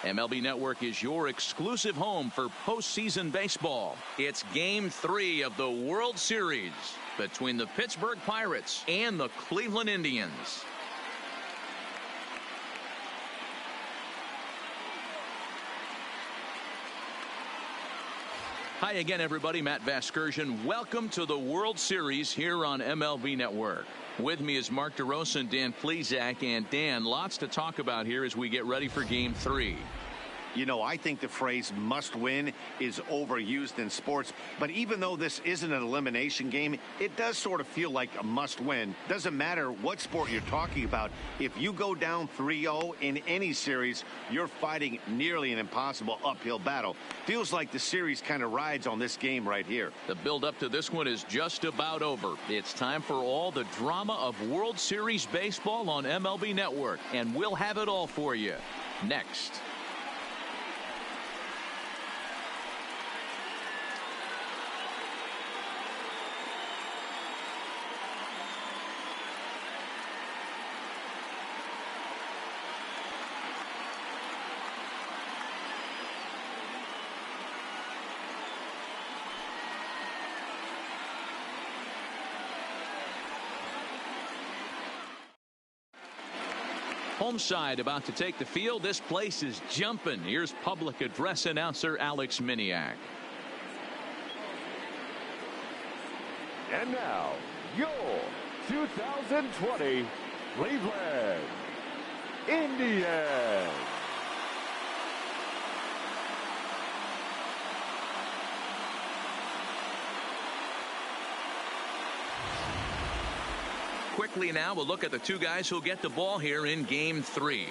MLB Network is your exclusive home for postseason baseball. It's Game 3 of the World Series between the Pittsburgh Pirates and the Cleveland Indians. Hi again, everybody. Matt Vasgersian. Welcome to the World Series here on MLB Network. With me is Mark DeRosa and Dan Plesac. And Dan, lots to talk about here as we get ready for Game 3. You know, I think the phrase must win is overused in sports. But even though this isn't an elimination game, it does sort of feel like a must win. Doesn't matter what sport you're talking about. If you go down 3-0 in any series, you're fighting nearly an impossible uphill battle. Feels like the series kind of rides on this game right here. The build up to this one is just about over. It's time for all the drama of World Series baseball on MLB Network. And we'll have it all for you next. Home side about to take the field. This place is jumping. Here's public address announcer Alex Miniak. And now, your 2020 Cleveland Indians. Quickly now, we'll look at the two guys who'll get the ball here in Game 3.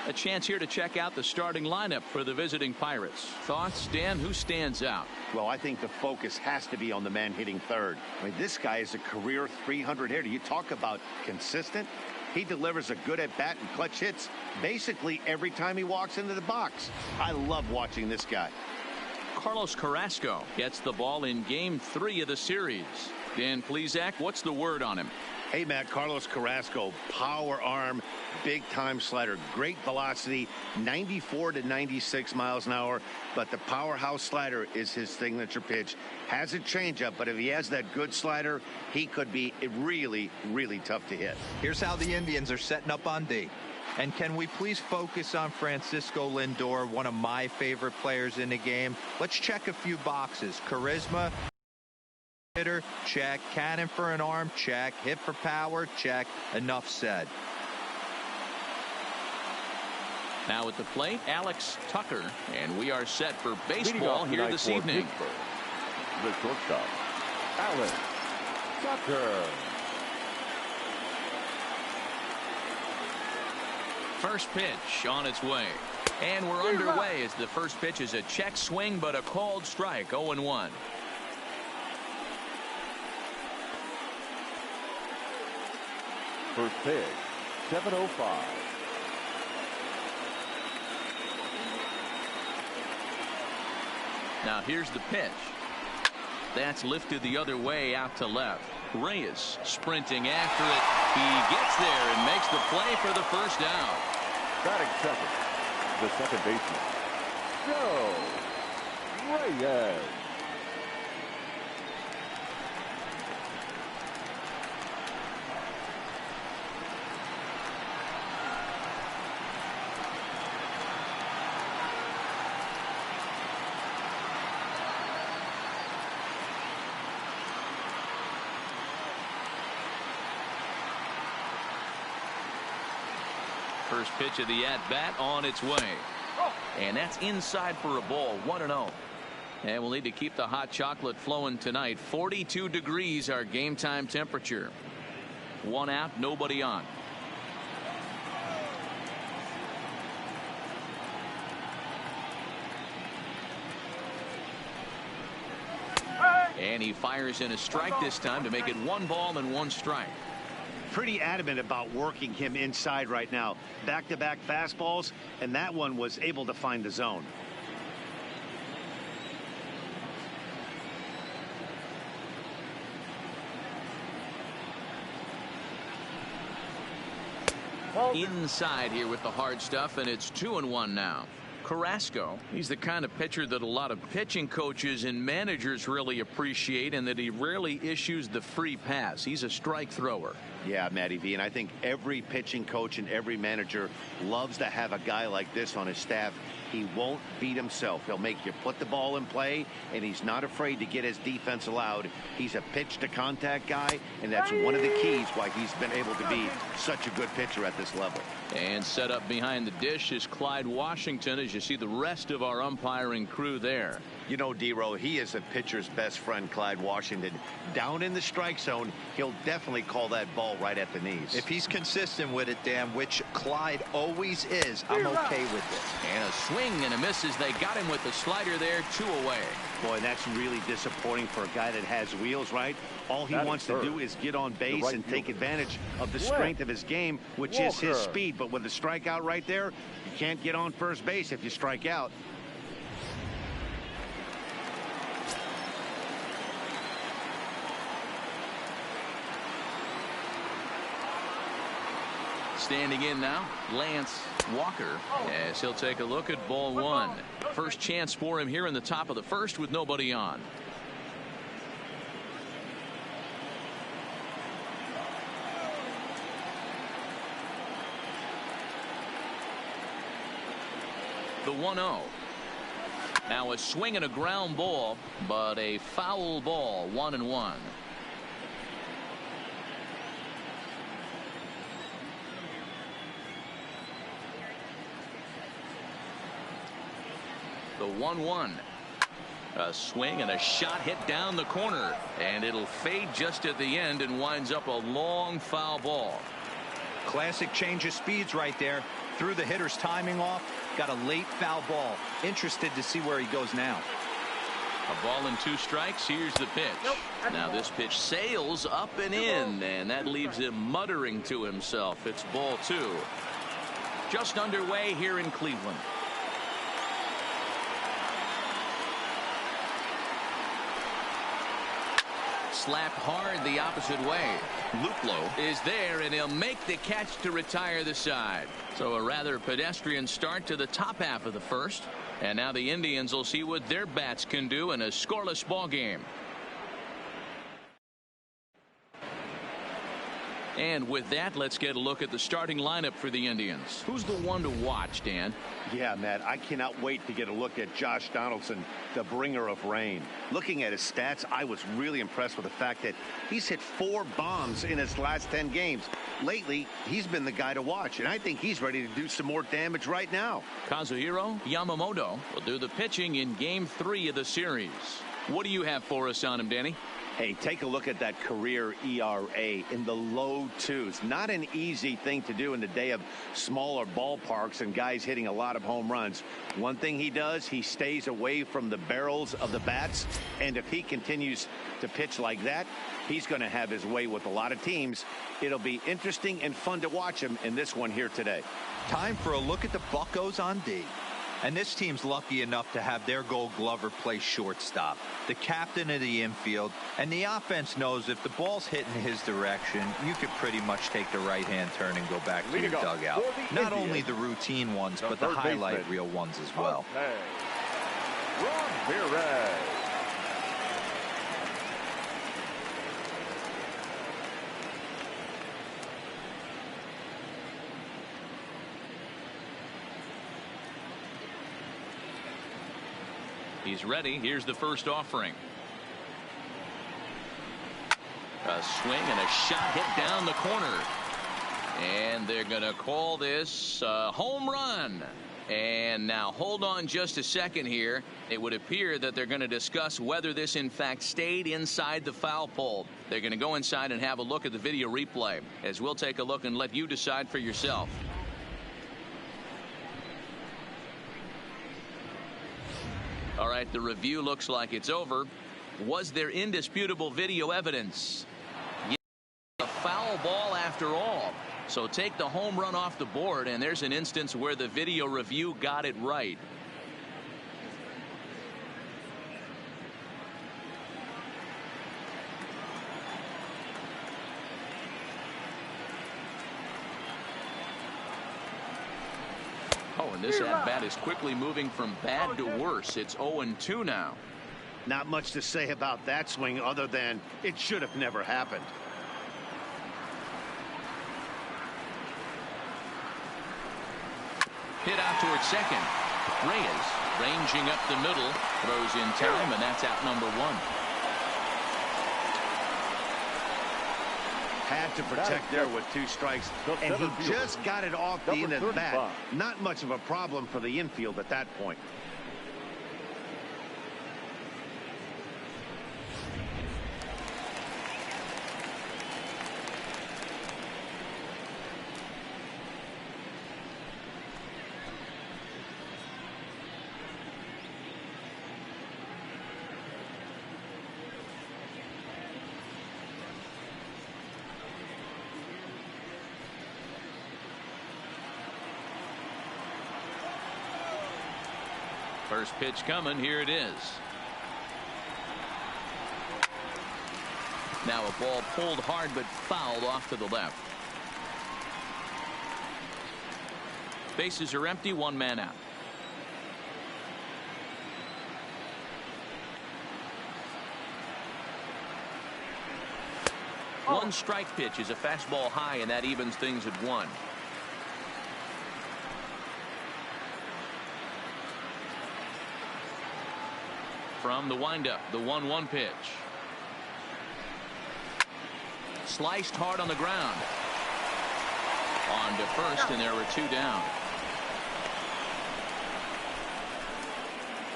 A chance here to check out the starting lineup for the visiting Pirates. Thoughts, Dan? Who stands out? Well, I think the focus has to be on the man hitting third. I mean, this guy is a career 300 hitter. You talk about consistent. He delivers a good at-bat and clutch hits basically every time he walks into the box. I love watching this guy. Carlos Carrasco gets the ball in Game 3 of the series. Dan Plesac, what's the word on him? Hey, Matt, Carlos Carrasco, power arm, big-time slider, great velocity, 94 to 96 miles an hour, but the powerhouse slider is his signature pitch. Has a changeup, but if he has that good slider, he could be really, really tough to hit. Here's how the Indians are setting up on D. And can we please focus on Francisco Lindor, one of my favorite players in the game? Let's check a few boxes. Charisma, hitter, check. Cannon for an arm, check. Hit for power, check. Enough said. Now at the plate, Alex Tucker, and we are set for baseball here this evening. The shortstop, Alex Tucker. First pitch on its way. And we're underway as the first pitch is a check swing, but a called strike, 0-1. First pitch, 7:05. Now here's the pitch. That's lifted the other way out to left. Reyes sprinting after it. He gets there and makes the play for the first down. Batting second, the second baseman, Joe Reyes. First pitch of the at-bat on its way. And that's inside for a ball, 1-0. And we'll need to keep the hot chocolate flowing tonight. 42 degrees our game time temperature. One out, nobody on. And he fires in a strike this time to make it 1-1 strike. Pretty adamant about working him inside right now. Back-to-back fastballs, and that one was able to find the zone. inside here with the hard stuff, and it's 2-1 now. Carrasco, he's the kind of pitcher that a lot of pitching coaches and managers really appreciate, and that he rarely issues the free pass. He's a strike thrower. Yeah, Matty V, and I think every pitching coach and every manager loves to have a guy like this on his staff. He won't beat himself. He'll make you put the ball in play, and he's not afraid to get his defense allowed. He's a pitch-to-contact guy, and that's one of the keys why he's been able to be such a good pitcher at this level. And set up behind the dish is Clyde Washington, as you see the rest of our umpiring crew there. You know, D-Row, he is a pitcher's best friend, Clyde Washington. Down in the strike zone, he'll definitely call that ball right at the knees. If he's consistent with it, Dan, which Clyde always is, I'm okay with it. And a swing and a miss as they got him with the slider there, 2 away. Boy, that's really disappointing for a guy that has wheels, right? All he wants to do is get on base and take advantage of the strength of his game, which is his speed. But with the strikeout right there, you can't get on first base if you strike out. Standing in now, Lance Walker, as he'll take a look at ball 1. First chance for him here in the top of the first with nobody on. The 1-0. Now a swing and a ground ball, but a foul ball, 1-1. The 1-1. A swing and a shot hit down the corner, and it'll fade just at the end and winds up a long foul ball. Classic change of speeds right there. Threw the hitter's timing off, got a late foul ball. Interested to see where he goes now. A ball and 2 strikes. Here's the pitch. Now this pitch sails up and in, and that leaves him muttering to himself. It's ball 2. Just underway here in Cleveland. Slapped hard the opposite way. Luplow is there, and he'll make the catch to retire the side. So a rather pedestrian start to the top half of the first. And now the Indians will see what their bats can do in a scoreless ball game. And with that, let's get a look at the starting lineup for the Indians. Who's the one to watch, Dan? Yeah, Matt, I cannot wait to get a look at Josh Donaldson, the bringer of rain. Looking at his stats, I was really impressed with the fact that he's hit 4 bombs in his last 10 games. Lately, he's been the guy to watch, and I think he's ready to do some more damage right now. Kazuhiro Yamamoto will do the pitching in Game 3 of the series. What do you have for us on him, Danny? Hey, take a look at that career ERA in the low 2s. Not an easy thing to do in the day of smaller ballparks and guys hitting a lot of home runs. One thing he does, he stays away from the barrels of the bats, and if he continues to pitch like that, he's going to have his way with a lot of teams. It'll be interesting and fun to watch him in this one here today. Time for a look at the Buccos on D. And this team's lucky enough to have their Gold Glover play shortstop, the captain of the infield, and the offense knows if the ball's hitting his direction, you could pretty much take the right-hand turn and go back to your dugout. Not only the routine ones, but the highlight reel ones as well. Ramirez. He's ready. Here's the first offering. A swing and a shot hit down the corner. And they're going to call this a home run. And now hold on just a second here. It would appear that they're going to discuss whether this in fact stayed inside the foul pole. They're going to go inside and have a look at the video replay, as we'll take a look and let you decide for yourself. All right, the review looks like it's over. Was there indisputable video evidence? Yeah, a foul ball after all. So take the home run off the board, and there's an instance where the video review got it right. and this at-bat is quickly moving from bad to worse. It's 0-2 now. Not much to say about that swing other than it should have never happened. Hit out towards second. Reyes ranging up the middle, throws in time, and that's out number 1. Had to protect there with 2 strikes, and he just got it off the end of the bat. Not much of a problem for the infield at that point. First pitch coming. Here it is. Now a ball pulled hard but fouled off to the left. Bases are empty. 1 man out. One strike pitch is a fastball high, and that evens things at 1. From the windup, the 1-1 pitch. Sliced hard on the ground. On to first, and there were 2 down.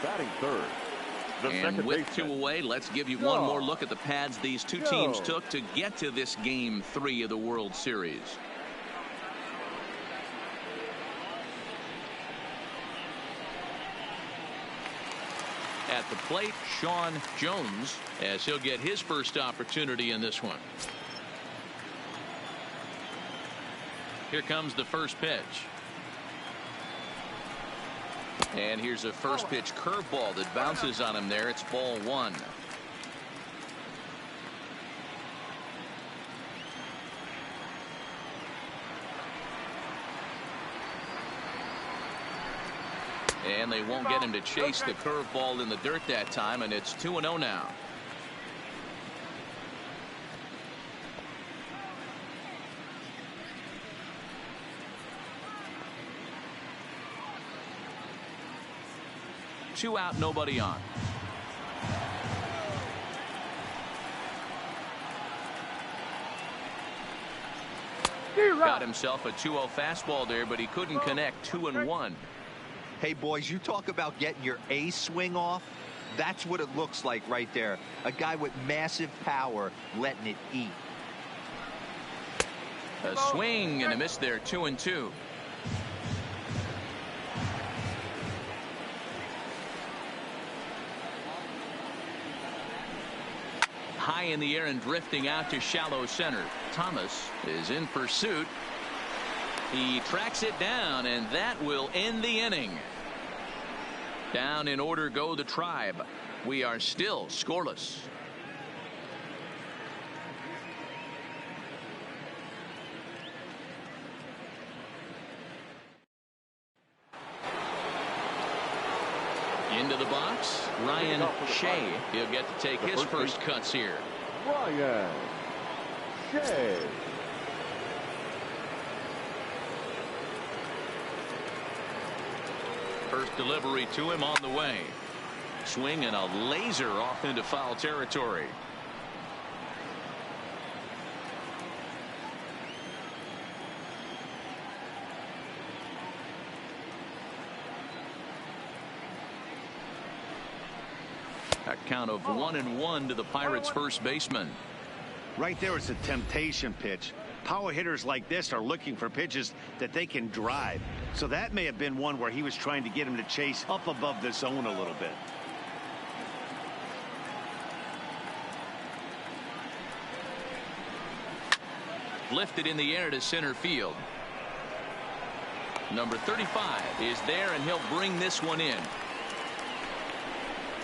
Batting third. And with 2 away, let's give you one more look at the pads these 2 teams took to get to this Game 3 of the World Series. At the plate, Sean Jones, as he'll get his first opportunity in this one. Here comes the first pitch. And here's a first pitch curveball that bounces on him there. It's ball 1. And they won't get him to chase the curveball in the dirt that time, and it's 2-0 now. Two out, nobody on. Got himself a 2-0 fastball there, but he couldn't connect. 2-1. Hey, boys, you talk about getting your A swing off. That's what it looks like right there. A guy with massive power letting it eat. A swing and a miss there. 2-2. High in the air and drifting out to shallow center. Thomas is in pursuit. He tracks it down, and that will end the inning. Down in order go the Tribe. We are still scoreless. Into the box, Ryan Shea. He'll get to take his first cuts here. Ryan Shea. First delivery to him on the way. Swing and a laser off into foul territory. A count of 1-1 to the Pirates' first baseman. Right there, it's a temptation pitch. Power hitters like this are looking for pitches that they can drive. So that may have been one where he was trying to get him to chase up above the zone a little bit. Lifted in the air to center field. Number 35 is there, and he'll bring this one in.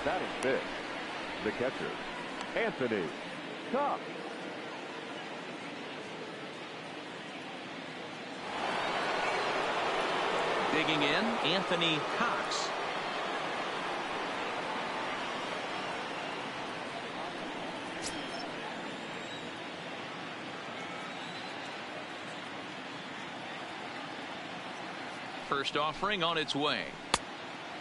Batting fifth, the catcher, Anthony Cox. Digging in, Anthony Cox. First offering on its way.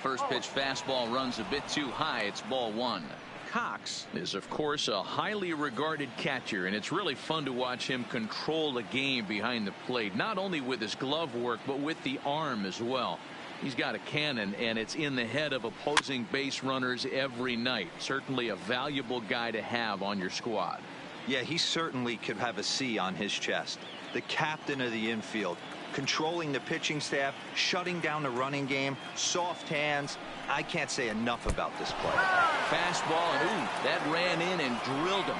First pitch fastball runs a bit too high. It's ball one. Cox is, of course, a highly regarded catcher, and it's really fun to watch him control the game behind the plate, not only with his glove work, but with the arm as well. He's got a cannon, and it's in the head of opposing base runners every night. Certainly a valuable guy to have on your squad. Yeah, he certainly could have a C on his chest. The captain of the infield, controlling the pitching staff, shutting down the running game, soft hands. I can't say enough about this player. Fastball, and ooh, that ran in and drilled him.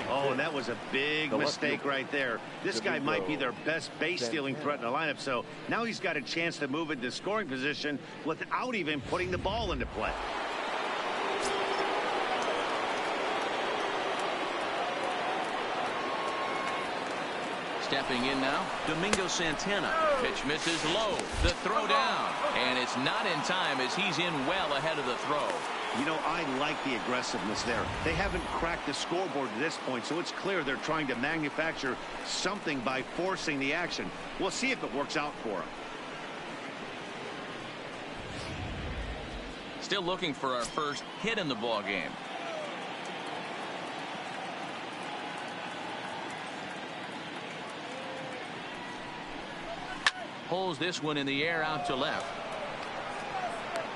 Oh, and that was a big mistake right there. This guy might be their best base stealing threat in the lineup, so now he's got a chance to move into scoring position without even putting the ball into play. Stepping in now, Domingo Santana. Pitch misses low. The throw down. And it's not in time as he's in well ahead of the throw. You know, I like the aggressiveness there. They haven't cracked the scoreboard to this point, so it's clear they're trying to manufacture something by forcing the action. We'll see if it works out for them. Still looking for our first hit in the ball game. Pulls this one in the air out to left.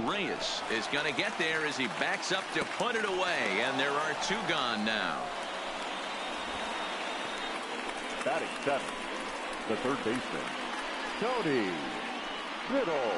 Reyes is going to get there as he backs up to put it away, and there are two gone now. Batting seventh, the third baseman, Tony Riddle.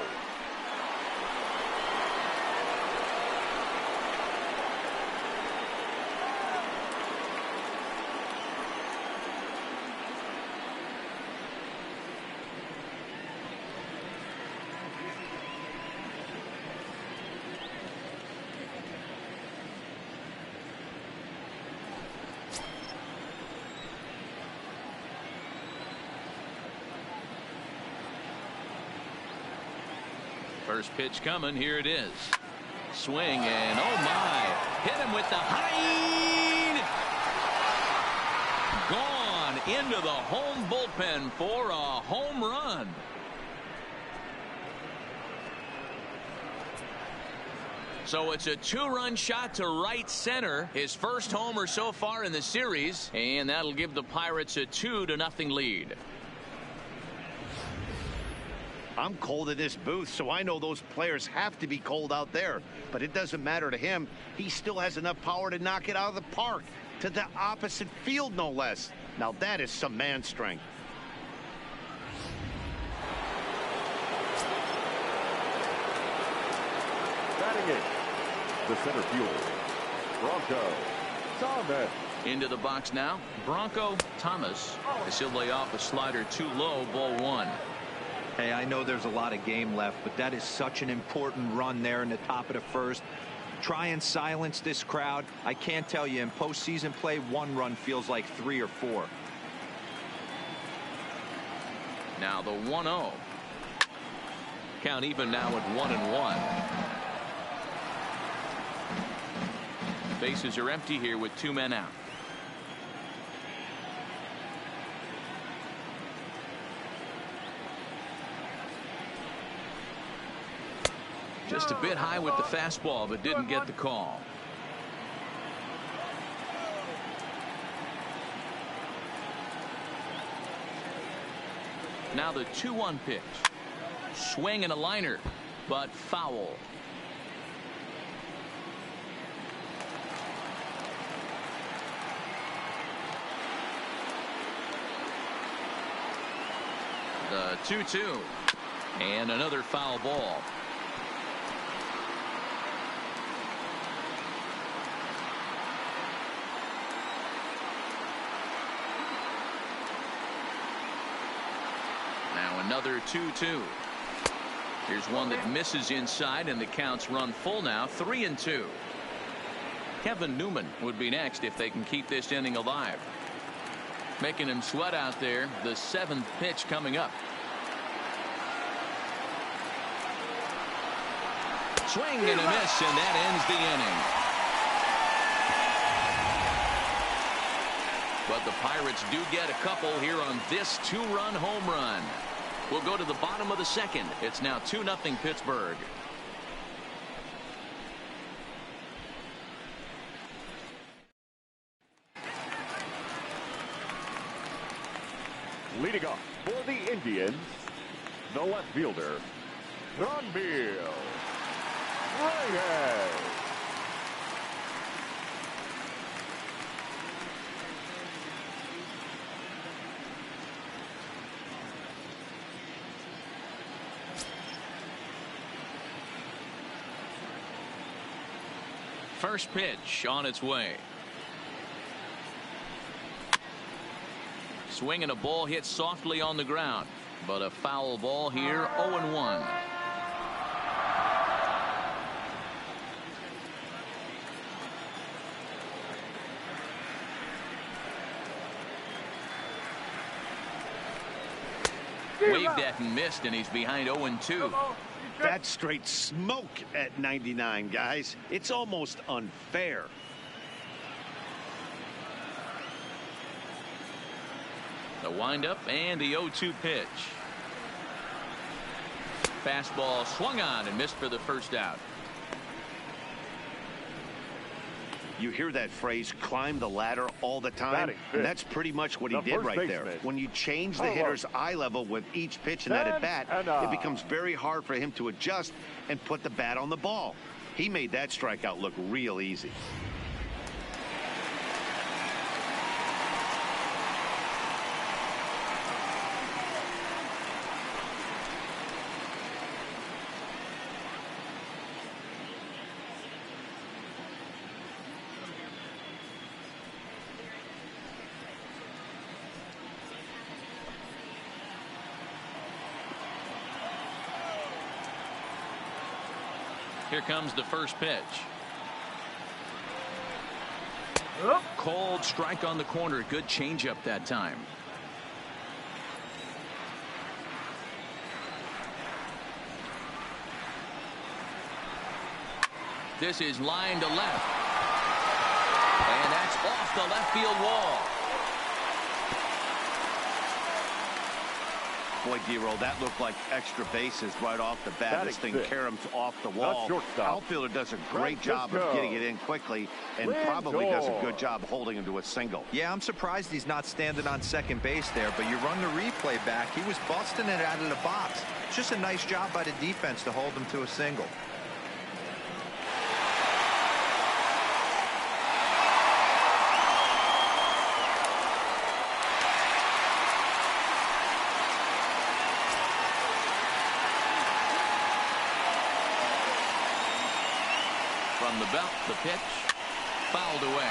First pitch coming. Here it is. Swing and oh my. Hit him with the height. Gone into the home bullpen for a home run. So it's a two-run shot to right center. His first homer so far in the series, and that'll give the Pirates a 2-0 lead. I'm cold in this booth, so I know those players have to be cold out there. But it doesn't matter to him. He still has enough power to knock it out of the park. To the opposite field, no less. Now that is some man strength. Batting eighth, the center fielder, Bronco Thomas. Into the box now, Bronco Thomas. As he'll lay off a slider too low, ball one. Hey, I know there's a lot of game left, but that is such an important run there in the top of the first. Try and silence this crowd. I can't tell you, in postseason play, one run feels like 3 or 4. Now the 1-0. Count even now at 1-1. Bases are empty here with 2 men out. Just a bit high with the fastball, but didn't get the call. Now the 2-1 pitch. Swing and a liner, but foul. The 2-2. And another foul ball. Another 2-2. Here's one that misses inside, and the count's run full now, 3-2. Kevin Newman would be next if they can keep this inning alive. Making him sweat out there. The 7th pitch coming up. Swing and a miss, and that ends the inning. But the Pirates do get a couple here on this two-run home run. We'll go to the bottom of the second. It's now 2-0 Pittsburgh. Leading off for the Indians, the left fielder, Granville Reyes. First pitch on its way. Swing and a ball hit softly on the ground, but a foul ball here. 0-1. Waved at and missed, and he's behind 0-2. That's straight smoke at 99, guys. It's almost unfair. The windup and the 0-2 pitch. Fastball swung on and missed for the first out. You hear that phrase, climb the ladder, all the time. And that's pretty much what he did right there. When you change the hitter's eye level with each pitch in that at bat, it becomes very hard for him to adjust and put the bat on the ball. He made that strikeout look real easy. Here comes the first pitch. Cold strike on the corner. Good changeup that time. This is line to left. And that's off the left field wall. Boy, D-Roll, that looked like extra bases right off the bat. This thing caroms off the wall. Outfielder does a great job of getting it in quickly and probably does a good job holding him to a single. Yeah, I'm surprised he's not standing on second base there, but you run the replay back. He was busting it out of the box. It's just a nice job by the defense to hold him to a single. From the belt, the pitch fouled away.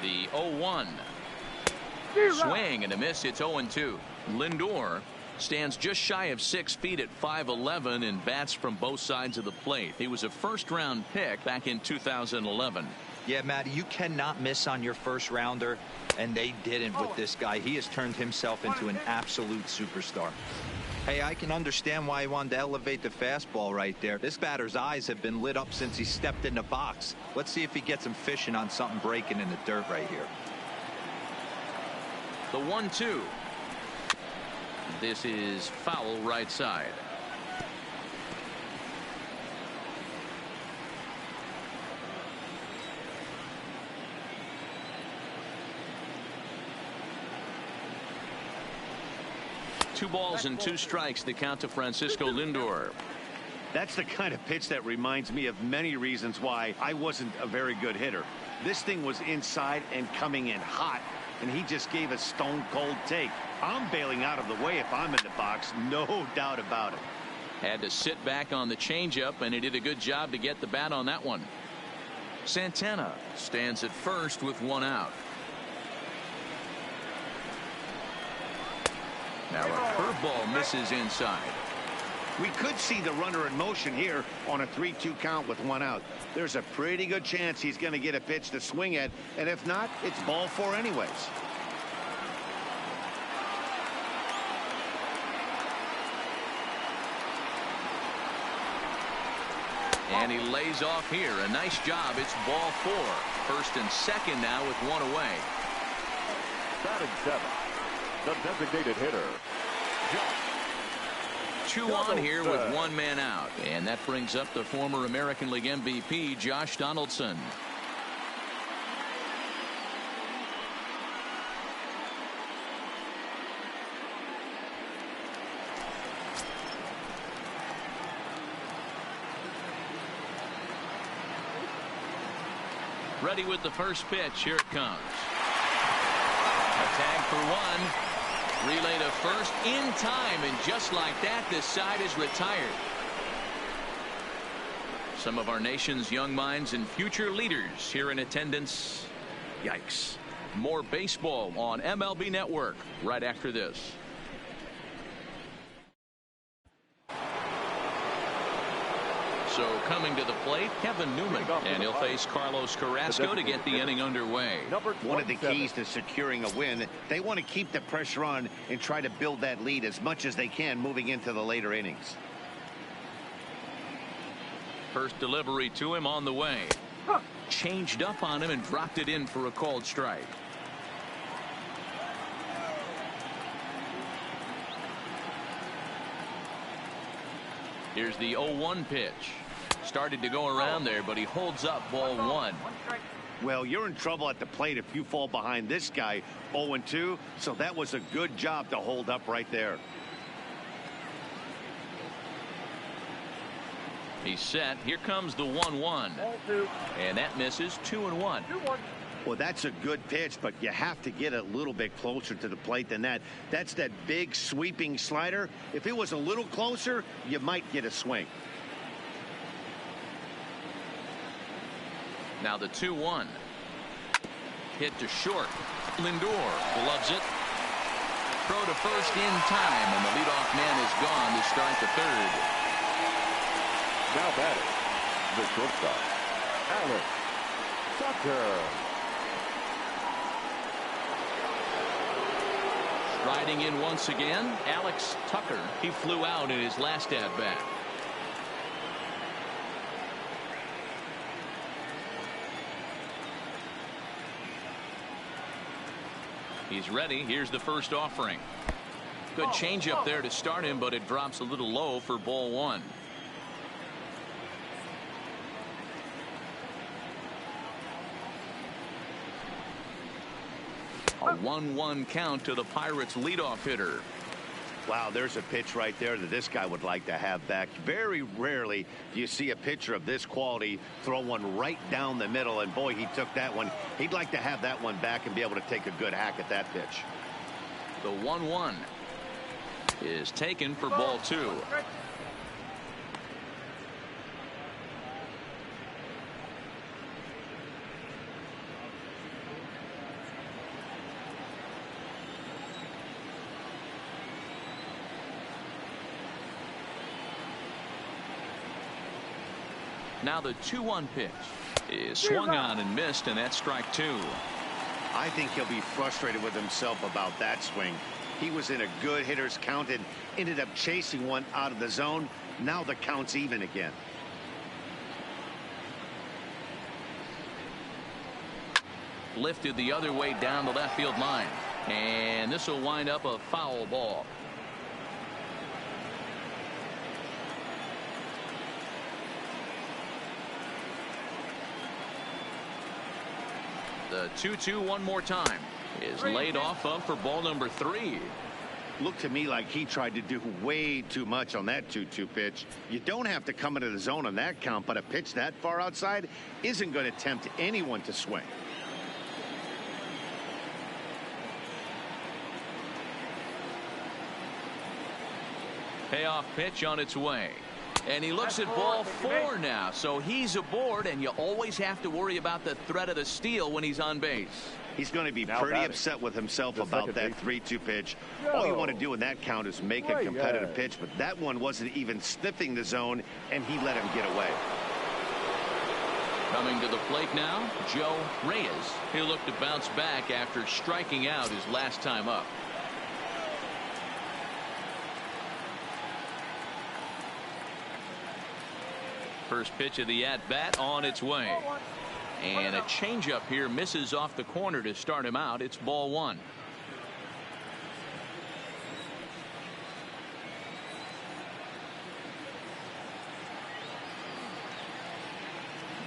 The 0-1. Swing and a miss. It's 0-2. Lindor stands just shy of 6 feet at 5'11" and bats from both sides of the plate. He was a first-round pick back in 2011. Yeah, Matty, you cannot miss on your first rounder, and they didn't with this guy. He has turned himself into an absolute superstar. Hey, I can understand why he wanted to elevate the fastball right there. This batter's eyes have been lit up since he stepped in the box. Let's see if he gets him fishing on something breaking in the dirt right here. The 1-2. This is foul right side. Two balls and 2 strikes, the count to Francisco Lindor. That's the kind of pitch that reminds me of many reasons why I wasn't a very good hitter. This thing was inside and coming in hot, and he just gave a stone-cold take. I'm bailing out of the way if I'm in the box, no doubt about it. Had to sit back on the changeup, and he did a good job to get the bat on that one. Santana stands at first with 1 out. Now a curveball misses inside. We could see the runner in motion here on a 3-2 count with 1 out. There's a pretty good chance he's going to get a pitch to swing at, and if not, it's ball 4 anyways. And he lays off here. A nice job. It's ball 4. First and second now with 1 away. Batting 7th, the designated hitter, Josh. 2 on here with 1 man out. And that brings up the former American League MVP, Josh Donaldson. Ready with the first pitch. Here it comes. A tag for 1. Relay to first in time, and just like that, this side is retired. Some of our nation's young minds and future leaders here in attendance. Yikes. More baseball on MLB Network right after this. So coming to the plate, Kevin Newman, and he'll face Carlos Carrasco to get the inning underway. One of the keys to securing a win, they want to keep the pressure on and try to build that lead as much as they can moving into the later innings. First delivery to him on the way. Changed up on him and dropped it in for a called strike. Here's the 0-1 pitch. Started to go around there, but he holds up, ball 1. Well, you're in trouble at the plate if you fall behind this guy 0-2, so that was a good job to hold up right there. He's set. Here comes the 1-1. And that misses. 2-1. Well, that's a good pitch, but you have to get a little bit closer to the plate than that. That's that big sweeping slider. If it was a little closer, you might get a swing. Now the 2-1. Hit to short. Lindor gloves it. Throw to first in time, and the leadoff man is gone to start the 3rd. Now batting, the shortstop, Alex Tucker. Riding in once again, Alex Tucker. He flew out in his last at-bat. He's ready. Here's the first offering. Good changeup there to start him, but it drops a little low for ball 1. A 1-1 count to the Pirates leadoff hitter. Wow, there's a pitch right there that this guy would like to have back. Very rarely do you see a pitcher of this quality throw one right down the middle, and boy, he took that one. He'd like to have that one back and be able to take a good hack at that pitch. The 1-1 is taken for ball 2. Now the 2-1 pitch is swung on and missed, and that's strike 2. I think he'll be frustrated with himself about that swing. He was in a good hitter's count and ended up chasing one out of the zone. Now the count's even again. Lifted the other way down the left field line, and this will wind up a foul ball. The 2-2 one more time is laid off up for ball number 3. Looked to me like he tried to do way too much on that 2-2 pitch. You don't have to come into the zone on that count, but a pitch that far outside isn't going to tempt anyone to swing. Payoff pitch on its way. And he looks at ball 4 now, so he's aboard, and you always have to worry about the threat of the steal when he's on base. He's going to be pretty upset with himself about that 3-2 pitch. All you want to do in that count is make a competitive pitch, but that one wasn't even sniffing the zone, and he let him get away. Coming to the plate now, Joe Reyes. He'll look to bounce back after striking out his last time up. First pitch of the at-bat on its way. And a changeup here misses off the corner to start him out. It's ball 1.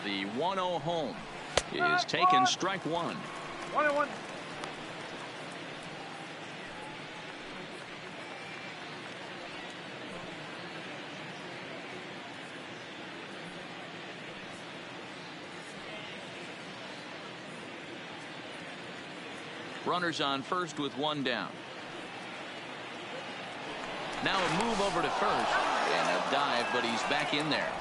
The 1-0 home is taken, strike 1. 1-1. Runners on first with 1 down. Now a move over to first and a dive, but he's back in there.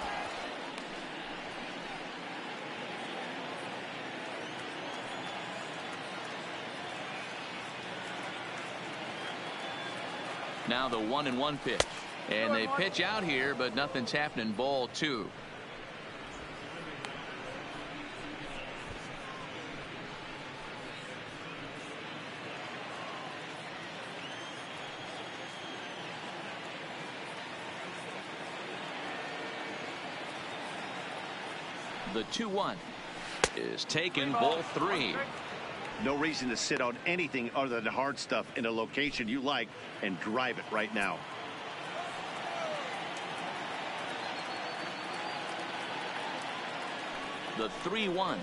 Now the 1-1 pitch, and they pitch out here, but nothing's happening. Ball 2. The 2-1 is taken, ball 3. No reason to sit on anything other than the hard stuff in a location you like and drive it right now. The 3-1.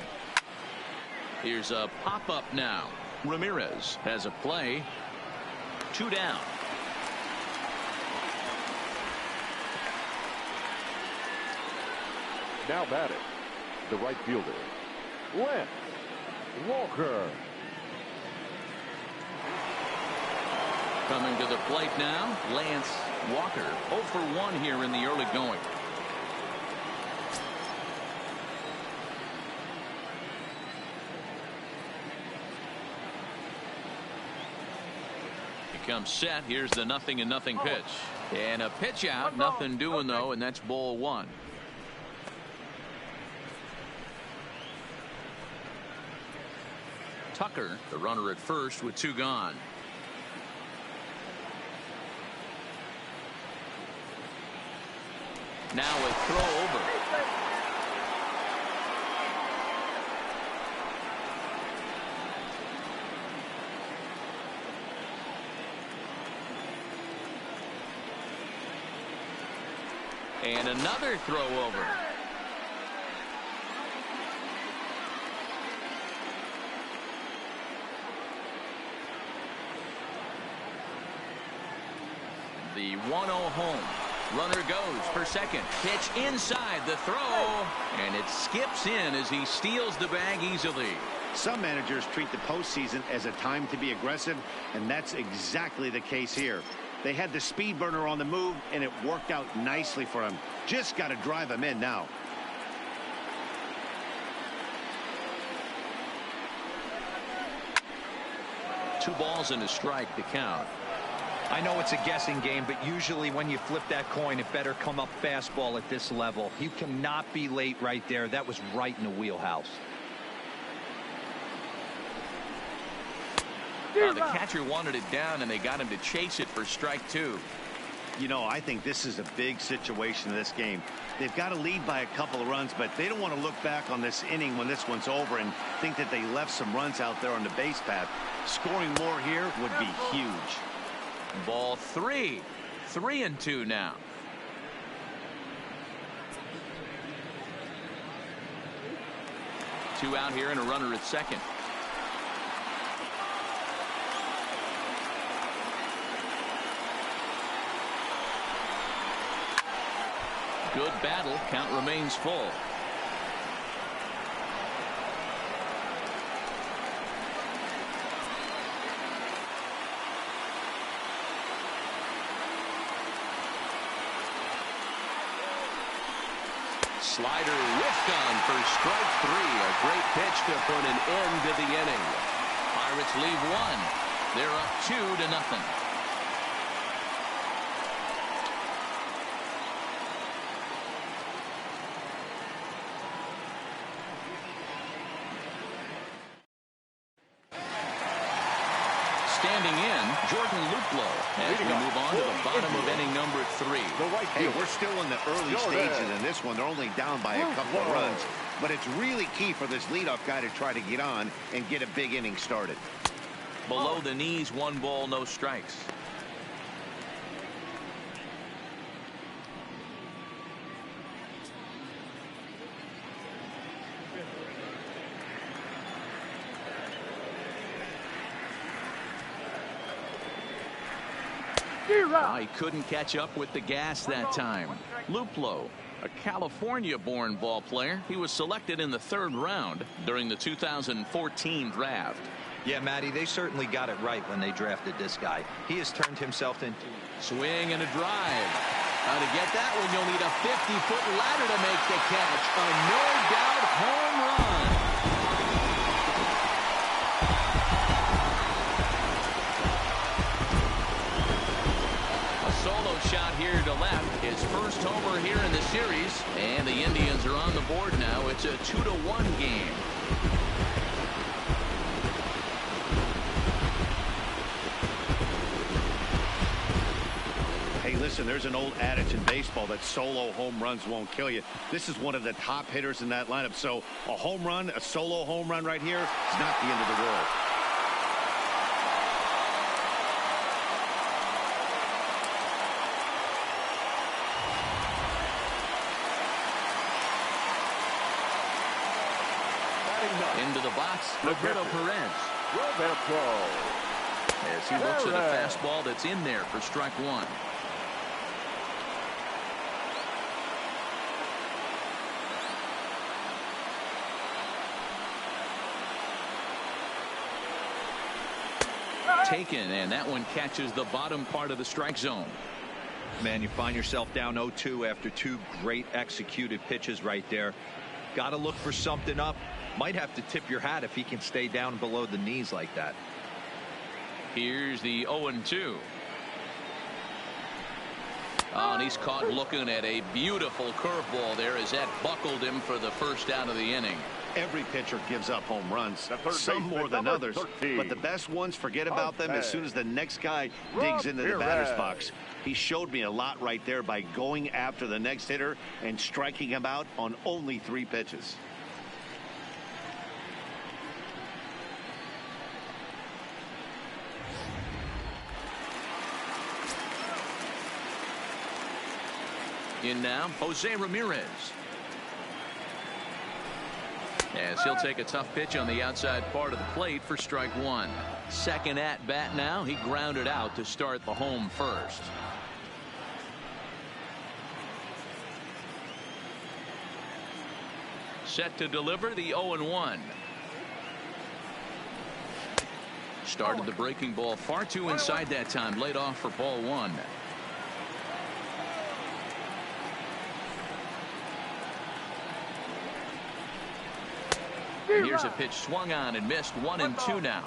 Here's a pop-up now. Ramirez has a play. 2 down. Now batting, the right fielder, Lance Walker. Coming to the plate now, Lance Walker. 0 for 1 here in the early going. He comes set. Here's the 0-0 pitch. And a pitch out. Nothing doing, though, and that's ball 1. Tucker, the runner at first with 2 gone. Now a throw over. And another throw over. The 1-0 home. Runner goes for second. Pitch inside the throw. And it skips in as he steals the bag easily. Some managers treat the postseason as a time to be aggressive, and that's exactly the case here. They had the speed burner on the move, and it worked out nicely for him. Just got to drive him in now. Two balls and a strike to count. I know it's a guessing game, but usually when you flip that coin, it better come up fastball at this level. You cannot be late right there. That was right in the wheelhouse. The catcher wanted it down, and they got him to chase it for strike 2. You know, I think this is a big situation in this game. They've got to lead by a couple of runs, but they don't want to look back on this inning when this one's over and think that they left some runs out there on the base path. Scoring more here would be huge. Ball 3. 3-2 now. Two out here and a runner at second. Good battle. Count remains full. Slider whiffed on for strike 3. A great pitch to put an end to the inning. Pirates leave one. They're up 2-0. Standing in, Jordan Luplow as we move on to the bottom of inning number 3. Hey, we're still in the early stages in this one. They're only down by a couple of runs. But it's really key for this leadoff guy to try to get on and get a big inning started. Below the knees, 1 ball, no strikes. He couldn't catch up with the gas that time. Luplow, a California-born ball player. He was selected in the 3rd round during the 2014 draft. Yeah, Matty, they certainly got it right when they drafted this guy. He has turned himself into swing and a drive. Now to get that one, you'll need a 50-foot ladder to make the catch. A no-doubt home run. Solo shot here to left. His first homer here in the series. And the Indians are on the board now. It's a 2-1 game. Hey, listen, there's an old adage in baseball that solo home runs won't kill you. This is one of the top hitters in that lineup. So a home run, a solo home run right here is not the end of the world. Into the box, Roberto Perez. As he looks at a fastball that's in there for strike 1. Taken, and that one catches the bottom part of the strike zone. Man, you find yourself down 0-2 after 2 great executed pitches right there. Got to look for something up. Might have to tip your hat if he can stay down below the knees like that. Here's the 0-2. Oh, and he's caught looking at a beautiful curveball there as that buckled him for the first out of the inning. Every pitcher gives up home runs, some more than others, but the best ones, forget about them as soon as the next guy digs into the batter's box. He showed me a lot right there by going after the next hitter and striking him out on only 3 pitches. In now, Jose Ramirez. As he'll take a tough pitch on the outside part of the plate for strike 1. Second at bat now. He grounded out to start the home first. Set to deliver the 0-1. Started the breaking ball far too inside that time. Laid off for ball 1. Here's a pitch swung on and missed. 1-2 now.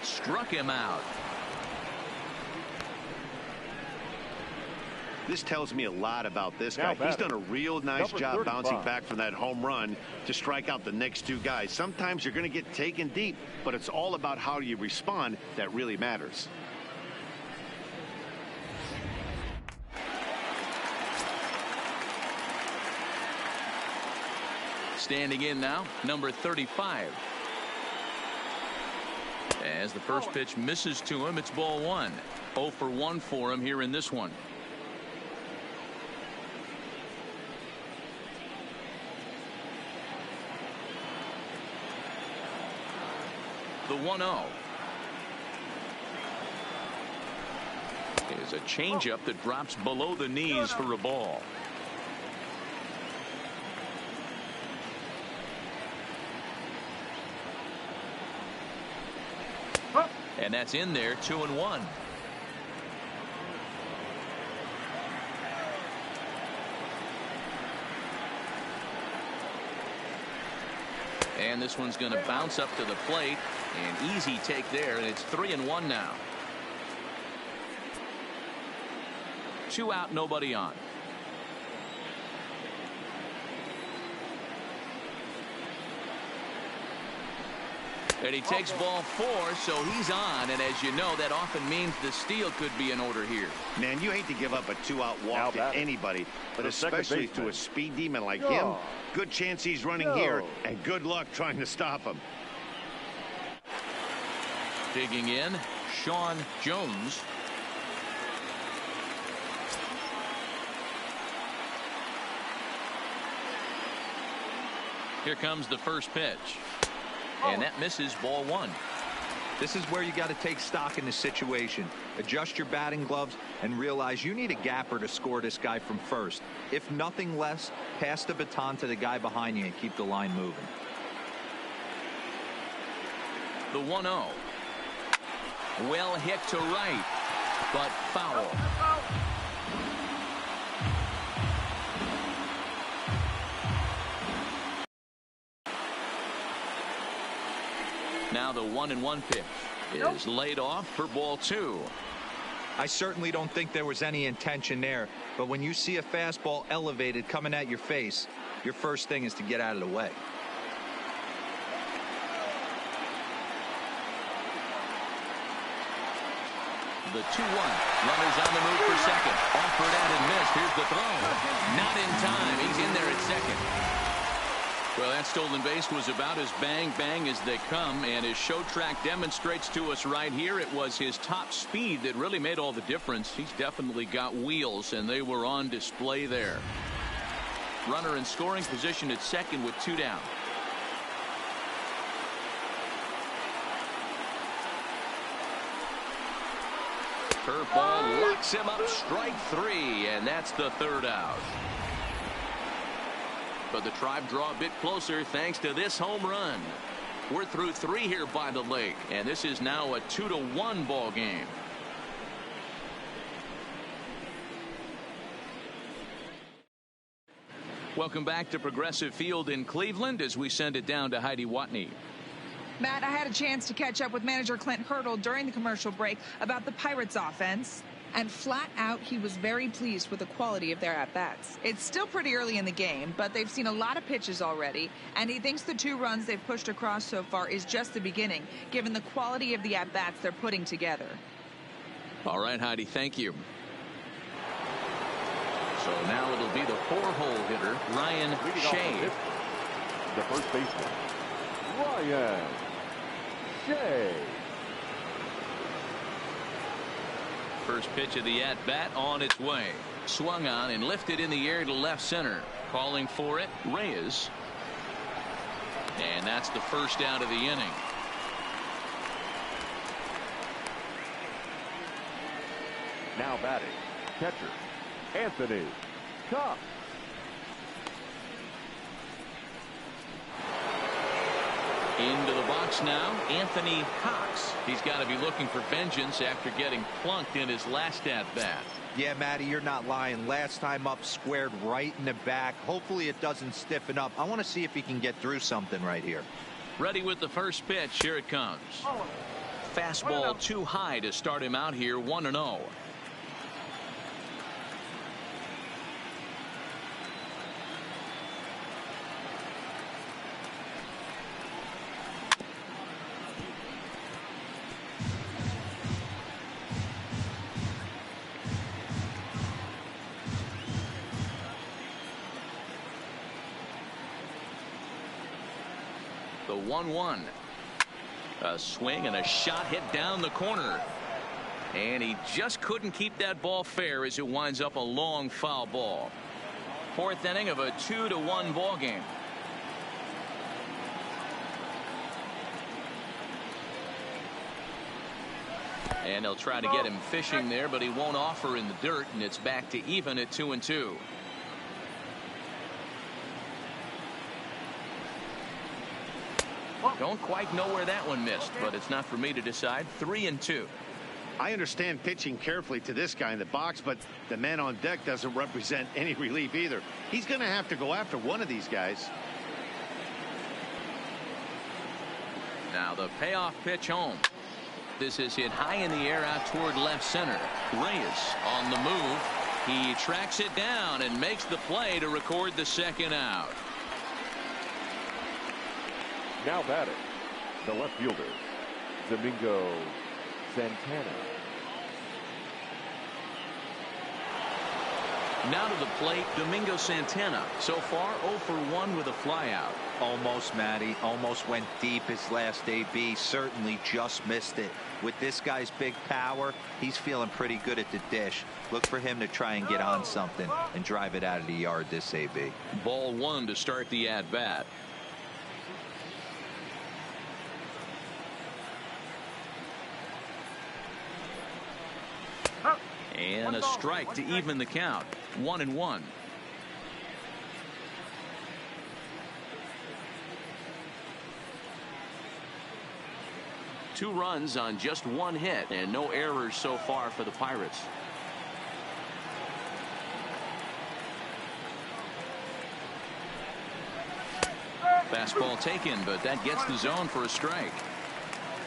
Struck him out. This tells me a lot about this guy. He's done a real nice job bouncing back from that home run to strike out the next 2 guys. Sometimes you're going to get taken deep, but it's all about how you respond that really matters. Standing in now, number 35. As the first pitch misses to him, it's ball 1. 0 for 1 for him here in this one. The 1-0 is a changeup that drops below the knees for a ball. And that's in there, 2-1. And this one's going to bounce up to the plate. An easy take there, and it's 3-1 now. 2 out, nobody on. And he takes ball 4, so he's on. And as you know, that often means the steal could be in order here. Man, you hate to give up a 2-out walk to anybody, but especially to a speed demon like him. Good chance he's running here, and good luck trying to stop him. Digging in, Sean Jones. Here comes the first pitch. And that misses, ball 1. This is where you got to take stock in the situation. Adjust your batting gloves and realize you need a gapper to score this guy from first. If nothing less, pass the baton to the guy behind you and keep the line moving. The 1-0. Well hit to right, but foul. Now the 1-1 pitch is laid off for ball 2. I certainly don't think there was any intention there, but when you see a fastball elevated coming at your face, your first thing is to get out of the way. The 2-1. Runners on the move for second. Offered out and missed. Here's the throw. Not in time. He's in there at second. Well, that stolen base was about as bang as they come, and his show track demonstrates to us right here it was his top speed that really made all the difference. He's definitely got wheels, and they were on display there. Runner in scoring position at second with 2 down. Curveball locks him up, strike 3, and that's the 3rd out. But the Tribe draw a bit closer thanks to this home run. We're through 3 here by the lake, and this is now a 2-1 ball game. Welcome back to Progressive Field in Cleveland as we send it down to Heidi Watney. Matt, I had a chance to catch up with manager Clint Hurdle during the commercial break about the Pirates offense. And flat out, he was very pleased with the quality of their at-bats. It's still pretty early in the game, but they've seen a lot of pitches already, and he thinks the 2 runs they've pushed across so far is just the beginning, given the quality of the at-bats they're putting together. All right, Heidi, thank you. So now it'll be the 4-hole hitter, Ryan Shea. The first baseman, Ryan Shea. First pitch of the at-bat on its way. Swung on and lifted in the air to left center. Calling for it, Reyes. And that's the first out of the inning. Now batting, catcher, Anthony Cox. Into the box now, Anthony Cox. He's got to be looking for vengeance after getting plunked in his last at-bat. Yeah, Matty, you're not lying. Last time up, squared right in the back. Hopefully it doesn't stiffen up. I want to see if he can get through something right here. Ready with the first pitch. Here it comes. Fastball too high to start him out here, 1-0. The 1-1. A swing and a shot hit down the corner. And he just couldn't keep that ball fair as it winds up a long foul ball. 4th inning of a 2-1 ball game. And they'll try to get him fishing there, but he won't offer in the dirt, and it's back to even at 2-2. Don't quite know where that one missed, but it's not for me to decide. 3-2. I understand pitching carefully to this guy in the box, but the man on deck doesn't represent any relief either. He's going to have to go after one of these guys. Now the payoff pitch home. This is hit high in the air out toward left center. Reyes on the move. He tracks it down and makes the play to record the second out. Now batting, the left fielder, Domingo Santana. Now to the plate, Domingo Santana. So far 0 for 1 with a flyout. Almost, Matty. Almost went deep his last AB. Certainly just missed it. With this guy's big power, he's feeling pretty good at the dish. Look for him to try and get on something and drive it out of the yard this AB. Ball 1 to start the at-bat. And a strike to even the count. 1-1. Two runs on just one hit and no errors so far for the Pirates. Fastball taken, but that gets the zone for a strike.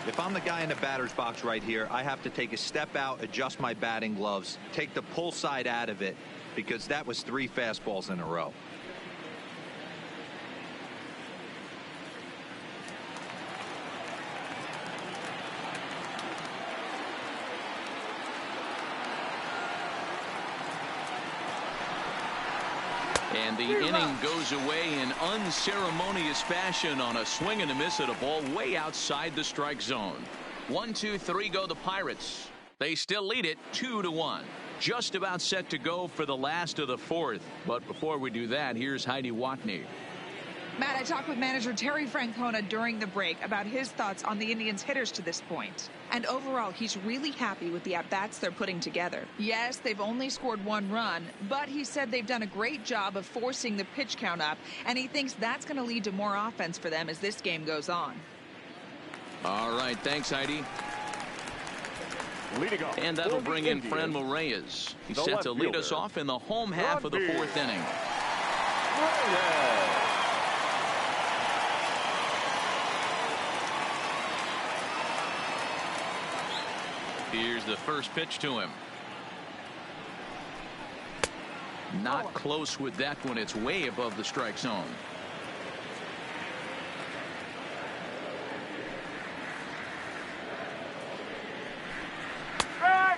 If I'm the guy in the batter's box right here, I have to take a step out, adjust my batting gloves, take the pull side out of it, because that was 3 fastballs in a row. And the inning goes away in unceremonious fashion on a swing and a miss at a ball way outside the strike zone. 1, 2, 3 go the Pirates. They still lead it 2-1. Just about set to go for the last of the 4th. But before we do that, here's Heidi Watney. Matt, I talked with manager Terry Francona during the break about his thoughts on the Indians' hitters to this point. And overall, he's really happy with the at-bats they're putting together. Yes, they've only scored 1 run, but he said they've done a great job of forcing the pitch count up, and he thinks that's going to lead to more offense for them as this game goes on. All right, thanks, Heidi. Leading off and that'll bring in Indians, Franmil Reyes. He's the set to lead left us fielder, off in the home half of the 4th inning. Reyes. Here's the first pitch to him. Not close with that one. It's way above the strike zone.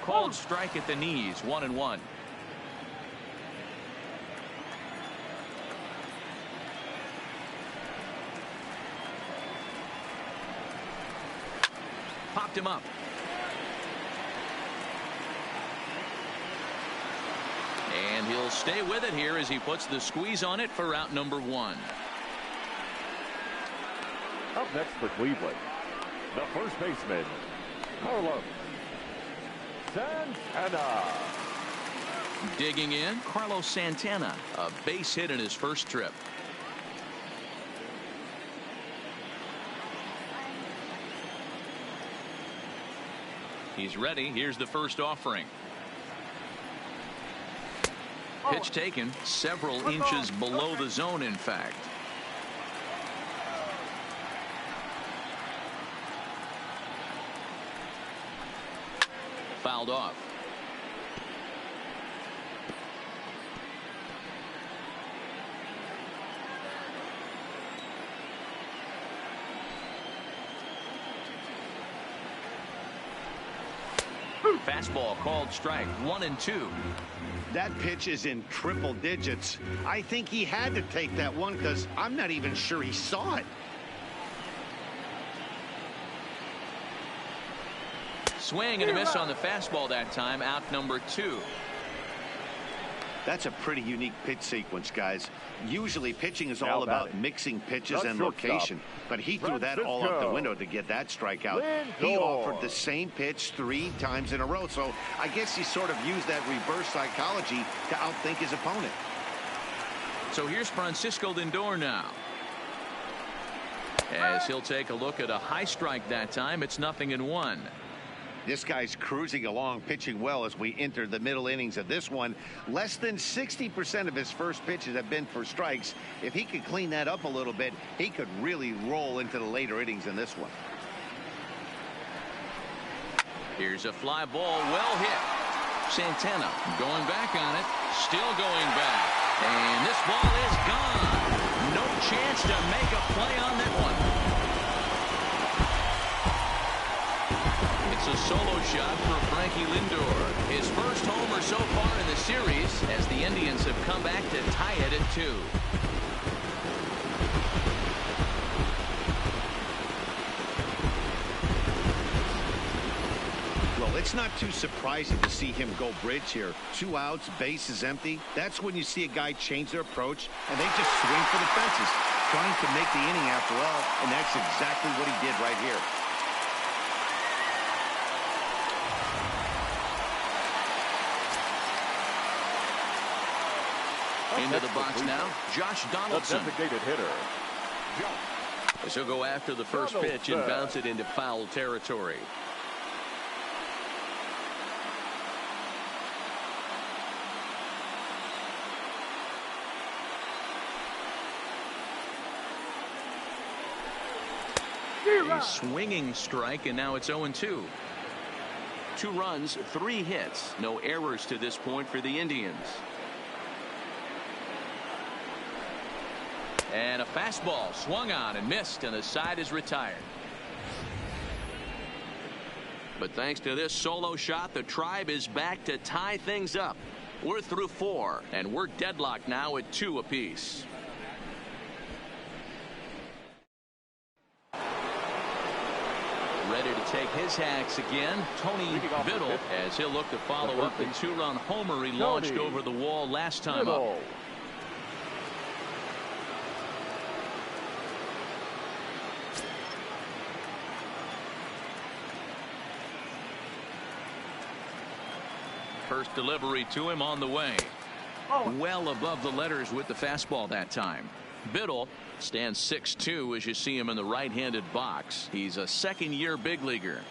Called strike at the knees. 1-1. Popped him up. And he'll stay with it here as he puts the squeeze on it for out number 1. Up next for Cleveland, the first baseman, Carlos Santana. Digging in, Carlos Santana, a base hit in his first trip. He's ready. Here's the first offering. Pitch taken several inches below the zone, in fact. Fouled off. Fastball called strike. 1-2. That pitch is in triple digits. I think he had to take that one because I'm not even sure he saw it. Swing and a miss on the fastball that time. Out number 2. That's a pretty unique pitch sequence, guys. Usually pitching is all about mixing pitches and location, but he threw that all out the window to get that strikeout. He offered the same pitch 3 times in a row, so I guess he sort of used that reverse psychology to outthink his opponent. So here's Francisco Lindor now. As he'll take a look at a high strike that time. It's 0-1. This guy's cruising along, pitching well as we enter the middle innings of this one. Less than 60% of his first pitches have been for strikes. If he could clean that up a little bit, he could really roll into the later innings in this one. Here's a fly ball, well hit. Santana going back on it, still going back. And this ball is gone. No chance to make a play on that one. It's a solo shot for Frankie Lindor. His first homer so far in the series as the Indians have come back to tie it at 2. Well, it's not too surprising to see him go bridge here. 2 outs, base is empty. That's when you see a guy change their approach, and they just swing for the fences, trying to make the inning after all, and that's exactly what he did right here. Into the box now, Josh Donaldson. The designated hitter. As he'll go after the first pitch and bounce it into foul territory. A swinging strike, and now it's 0-2. 2 runs, 3 hits. No errors to this point for the Indians. And a fastball swung on and missed, and the side is retired. But thanks to this solo shot, the Tribe is back to tie things up. We're through 4, and we're deadlocked now at 2 apiece. Ready to take his hacks again, Tony Biddle, as he'll look to follow up the 2-run homer he launched over the wall last time up. First delivery to him on the way. Well above the letters with the fastball that time. Biddle stands 6'2" as you see him in the right-handed box. He's a second-year big leaguer.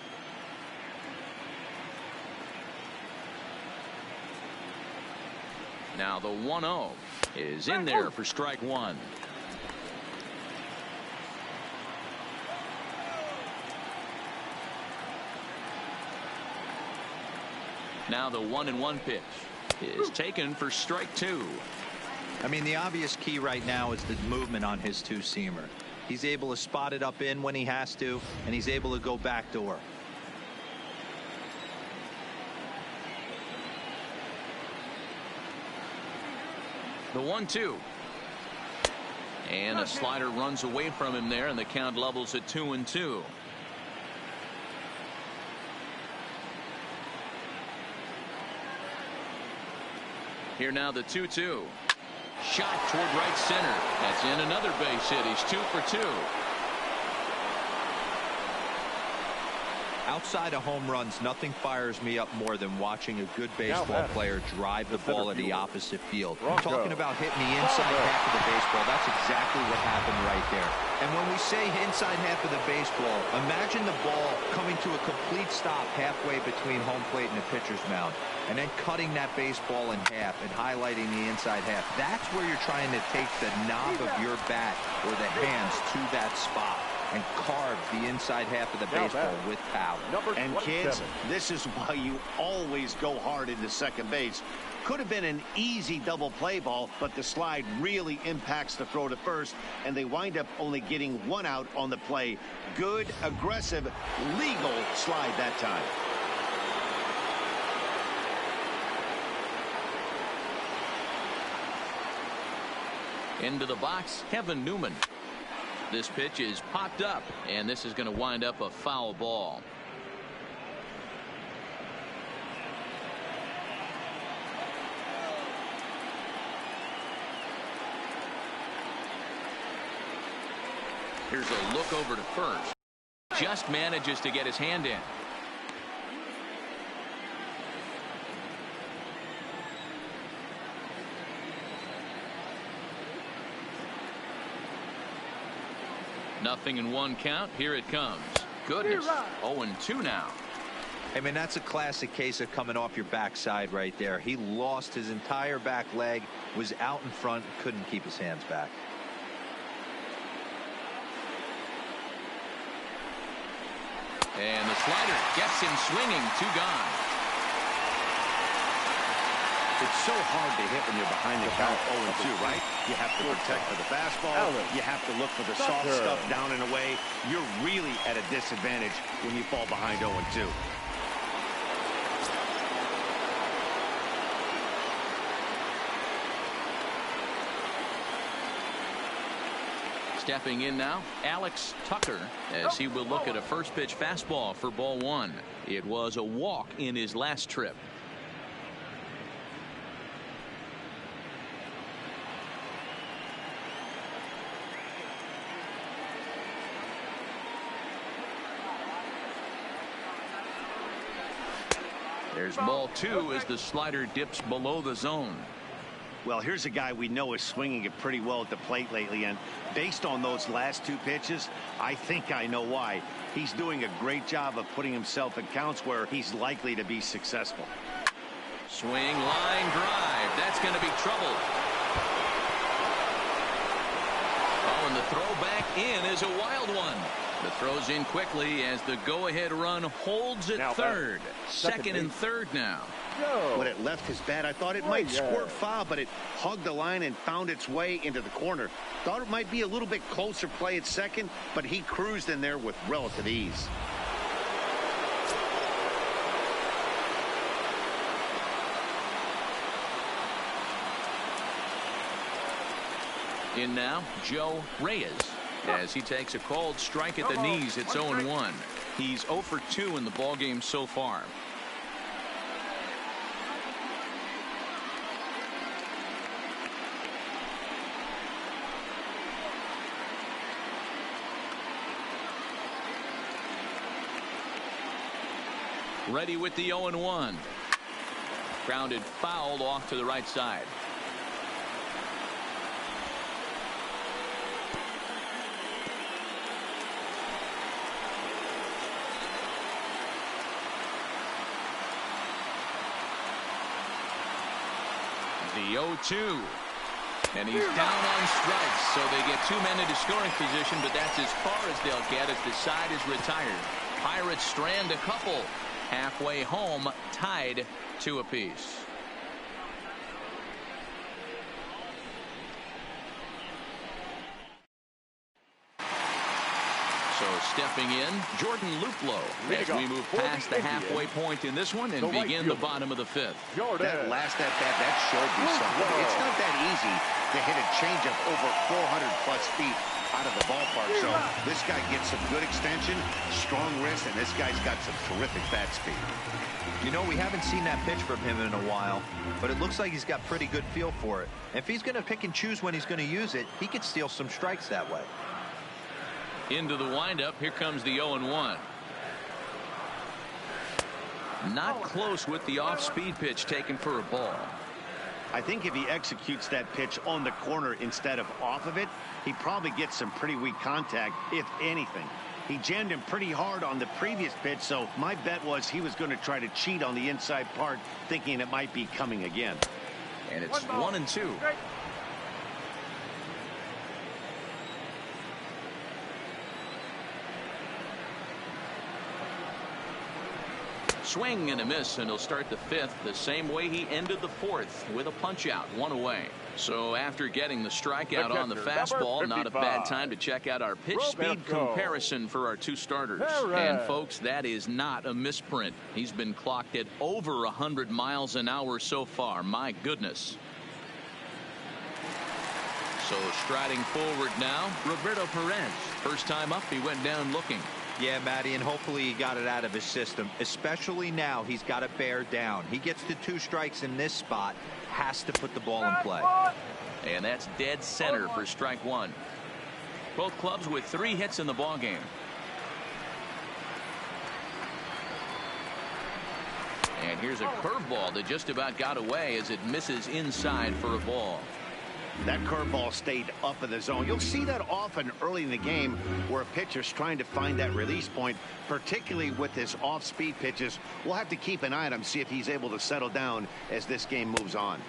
Now the 1-0 is in there for strike 1. Now the 1-1 pitch is taken for strike 2. I mean, the obvious key right now is the movement on his 2-seamer. He's able to spot it up in when he has to, and he's able to go backdoor. The 1-2. And a slider runs away from him there, and the count levels at 2-2. Here now the 2-2. Shot toward right center. That's in another base hit. He's 2 for 2. Outside of home runs, nothing fires me up more than watching a good baseball player drive the ball at the opposite field. Talking about hitting the inside half of the baseball, that's exactly what happened right there. And when we say inside half of the baseball, imagine the ball coming to a complete stop halfway between home plate and the pitcher's mound, and then cutting that baseball in half and highlighting the inside half. That's where you're trying to take the knob of your bat or the hands to that spot and carve the inside half of the baseball with power. And kids, this is why you always go hard into second base. Could have been an easy double play ball, but the slide really impacts the throw to first, and they wind up only getting 1 out on the play. Good, aggressive, legal slide that time. Into the box, Kevin Newman. This pitch is popped up, and this is going to wind up a foul ball. Here's a look over to first. Just manages to get his hand in. 0-1 count. Here it comes. Goodness. 0-2 now. I mean, that's a classic case of coming off your backside right there. He lost his entire back leg, was out in front, couldn't keep his hands back. And the slider gets him swinging. 2 gone. It's so hard to hit when you're behind the count 0-2, right? You have to protect for the fastball. You have to look for the soft stuff down and away. You're really at a disadvantage when you fall behind 0-2. Stepping in now, Alex Tucker, as he will look at a first pitch fastball for ball 1. It was a walk in his last trip. There's ball 2 as the slider dips below the zone. Well, here's a guy we know is swinging it pretty well at the plate lately, and based on those last 2 pitches, I think I know why. He's doing a great job of putting himself in counts where he's likely to be successful. Swing, line drive. That's going to be trouble. Oh, and the throw back in is a wild one. The throw's in quickly as the go-ahead run holds at third. Second and third now. When it left his bat, I thought it might squirt foul, but it hugged the line and found its way into the corner. Thought it might be a little bit closer play at second, but he cruised in there with relative ease. In now, Joe Reyes, as he takes a called strike at the knees. It's 0-1. He's 0 for 2 in the ballgame so far. Ready with the 0-1. Grounded foul off to the right side. The 0-2. And he's down on strikes, so they get 2 men into scoring position, but that's as far as they'll get as the side is retired. Pirates strand a couple. Halfway home, tied 2 apiece. So stepping in, Jordan Luplow as we move past the halfway point in this one and begin the bottom of the 5th. That last at bat, that showed me something. It's not that easy to hit a changeup over 400+ feet out of the ballpark. So this guy gets some good extension, strong wrist, and this guy's got some terrific bat speed. You know, we haven't seen that pitch from him in a while, but it looks like he's got pretty good feel for it. If he's going to pick and choose when he's going to use it, he could steal some strikes that way. Into the windup. Here comes the 0-1. Not close with the off-speed pitch taken for a ball. I think if he executes that pitch on the corner instead of off of it, he probably gets some pretty weak contact, if anything. He jammed him pretty hard on the previous pitch, so my bet was he was going to try to cheat on the inside part, thinking it might be coming again. And it's 1-2. Swing and a miss, and he'll start the 5th the same way he ended the 4th, with a punch out, 1 away. So after getting the strikeout on the fastball, not a bad time to check out our pitch speed comparison for our 2 starters. And folks, that is not a misprint. He's been clocked at over 100 miles an hour so far. My goodness. So striding forward now, Roberto Perez. First time up, he went down looking. Yeah, Matty, and hopefully he got it out of his system. Especially now, he's got to bear down. He gets the 2 strikes in this spot, has to put the ball in play. And that's dead center for strike 1. Both clubs with 3 hits in the ballgame. And here's a curveball that just about got away as it misses inside for a ball. That curveball stayed up in the zone. You'll see that often early in the game where a pitcher's trying to find that release point, particularly with his off-speed pitches. We'll have to keep an eye on him, see if he's able to settle down as this game moves on.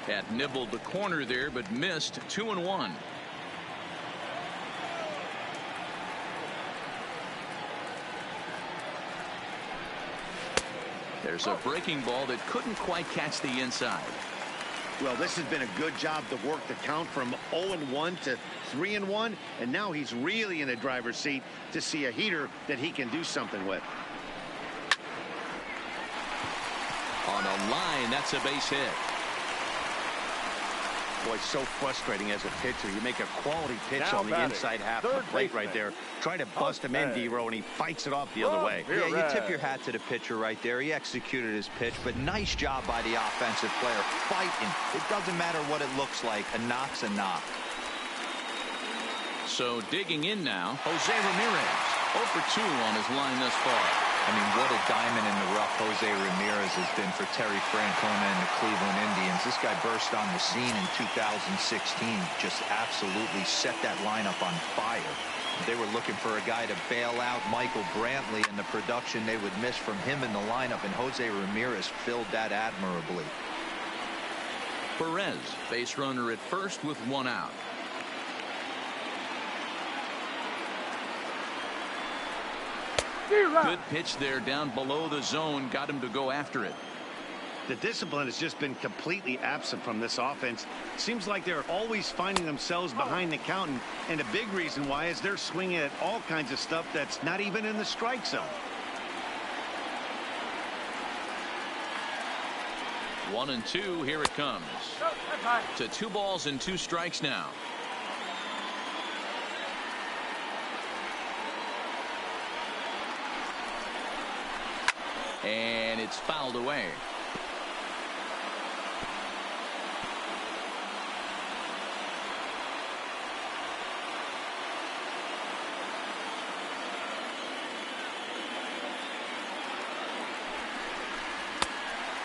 That nibbled the corner there, but missed. 2-1. There's a breaking ball that couldn't quite catch the inside. Well, this has been a good job to work the count from 0-1 to 3-1, and now he's really in a driver's seat to see a heater that he can do something with. On a line, that's a base hit. Boy, so frustrating as a pitcher. You make a quality pitch Now on the batting, inside half of the plate right there. Try to bust him in, D-Row, and he fights it off the other way. Yeah, you tip your hat to the pitcher right there. He executed his pitch, but nice job by the offensive player fighting. It doesn't matter what it looks like. A knock's a knock. So digging in now, Jose Ramirez. 0 for 2 on his line thus far. I mean, what a diamond in the rough Jose Ramirez has been for Terry Francona and the Cleveland Indians. This guy burst on the scene in 2016, just absolutely set that lineup on fire. They were looking for a guy to bail out Michael Brantley, and the production they would miss from him in the lineup, and Jose Ramirez filled that admirably. Perez, base runner at first with 1 out. Good pitch there down below the zone, got him to go after it. The discipline has just been completely absent from this offense. Seems like they're always finding themselves behind the count, and a big reason why is they're swinging at all kinds of stuff that's not even in the strike zone. 1-2, here it comes. To 2 balls and 2 strikes now. And it's fouled away.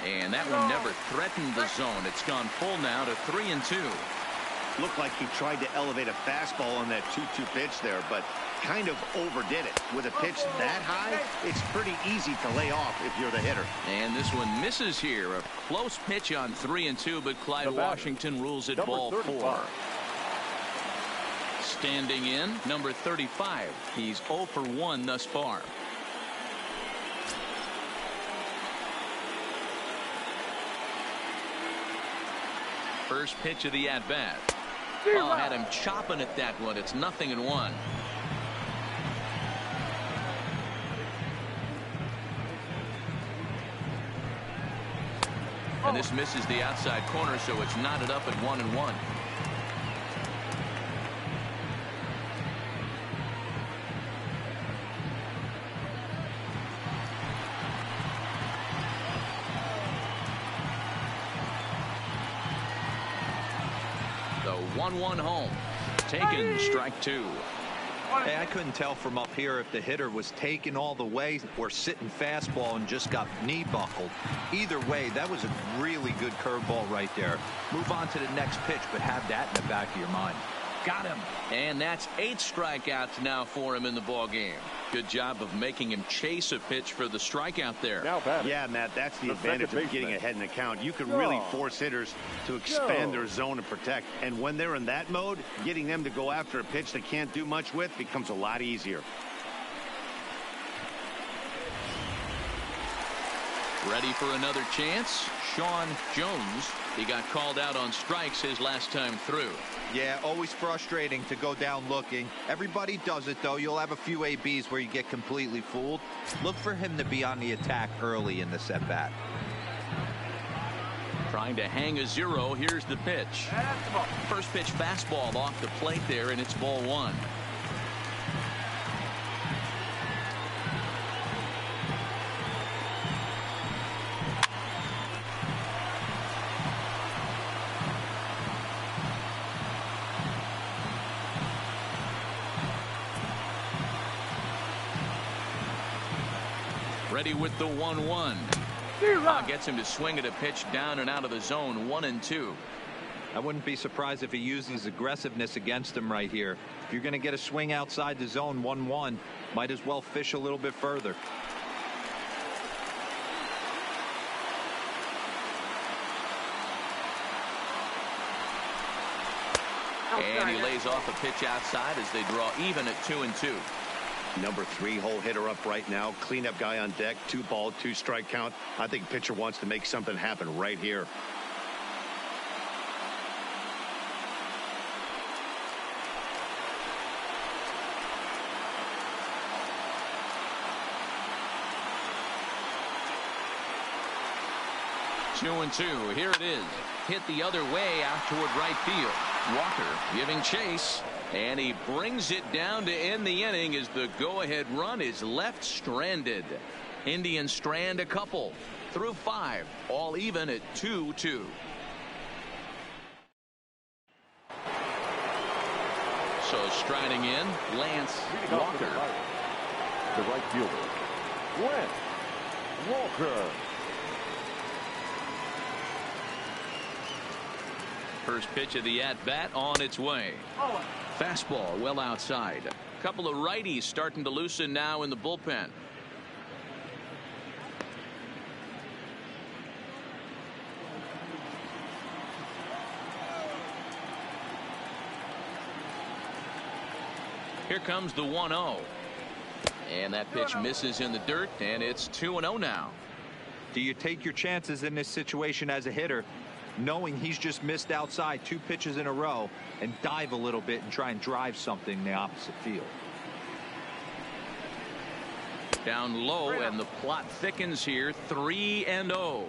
And that one never threatened the zone. It's gone full now to 3-2. Looked like he tried to elevate a fastball on that 2-2 pitch there, but kind of overdid it. With a pitch that high, it's pretty easy to lay off if you're the hitter. And this one misses here. A close pitch on 3-2, but Clyde Washington rules it ball 4. Standing in, number 35. He's 0 for 1 thus far. First pitch of the at-bat. Oh, had him chopping at that one. It's 0-1. And this misses the outside corner, so it's knotted up at 1-1. The 1-1 home. Taken, strike 2. Hey, I couldn't tell from up here if the hitter was taken all the way or sitting fastball and just got knee buckled. Either way, that was a really good curveball right there. Move on to the next pitch, but have that in the back of your mind. Got him. And that's 8 strikeouts now for him in the ball game. Good job of making him chase a pitch for the strikeout there. Yeah, Matt, that's the advantage of getting ahead in the count. You can really force hitters to expand their zone and protect. And when they're in that mode, getting them to go after a pitch they can't do much with becomes a lot easier. Ready for another chance? Sean Jones. He got called out on strikes his last time through. Yeah, always frustrating to go down looking. Everybody does it, though. You'll have a few ABs where you get completely fooled. Look for him to be on the attack early in this at-bat. Trying to hang a 0. Here's the pitch. First pitch fastball off the plate there, and it's ball 1. Ready with the 1-1. Gets him to swing at a pitch down and out of the zone. 1-2. I wouldn't be surprised if he uses aggressiveness against him right here. If you're going to get a swing outside the zone 1-1, might as well fish a little bit further. And he lays off a pitch outside as they draw even at 2-2. Number 3 hole hitter up right now. Cleanup guy on deck. 2-ball, 2-strike count. I think pitcher wants to make something happen right here. Two and two. Here it is. Hit the other way out toward right field. Walker giving chase, and he brings it down to end the inning as the go-ahead run is left stranded. Indians strand a couple through 5, all even at 2-2. So striding in, Lance Walker. The right fielder, Lance Walker. First pitch of the at-bat on its way. Fastball well outside. A couple of righties starting to loosen now in the bullpen. Here comes the 1-0. And that pitch misses in the dirt, and it's 2-0 now. Do you take your chances in this situation as a hitter, knowing he's just missed outside 2 pitches in a row, and dive a little bit and try and drive something in the opposite field? Down low, and the plot thickens here. 3-0.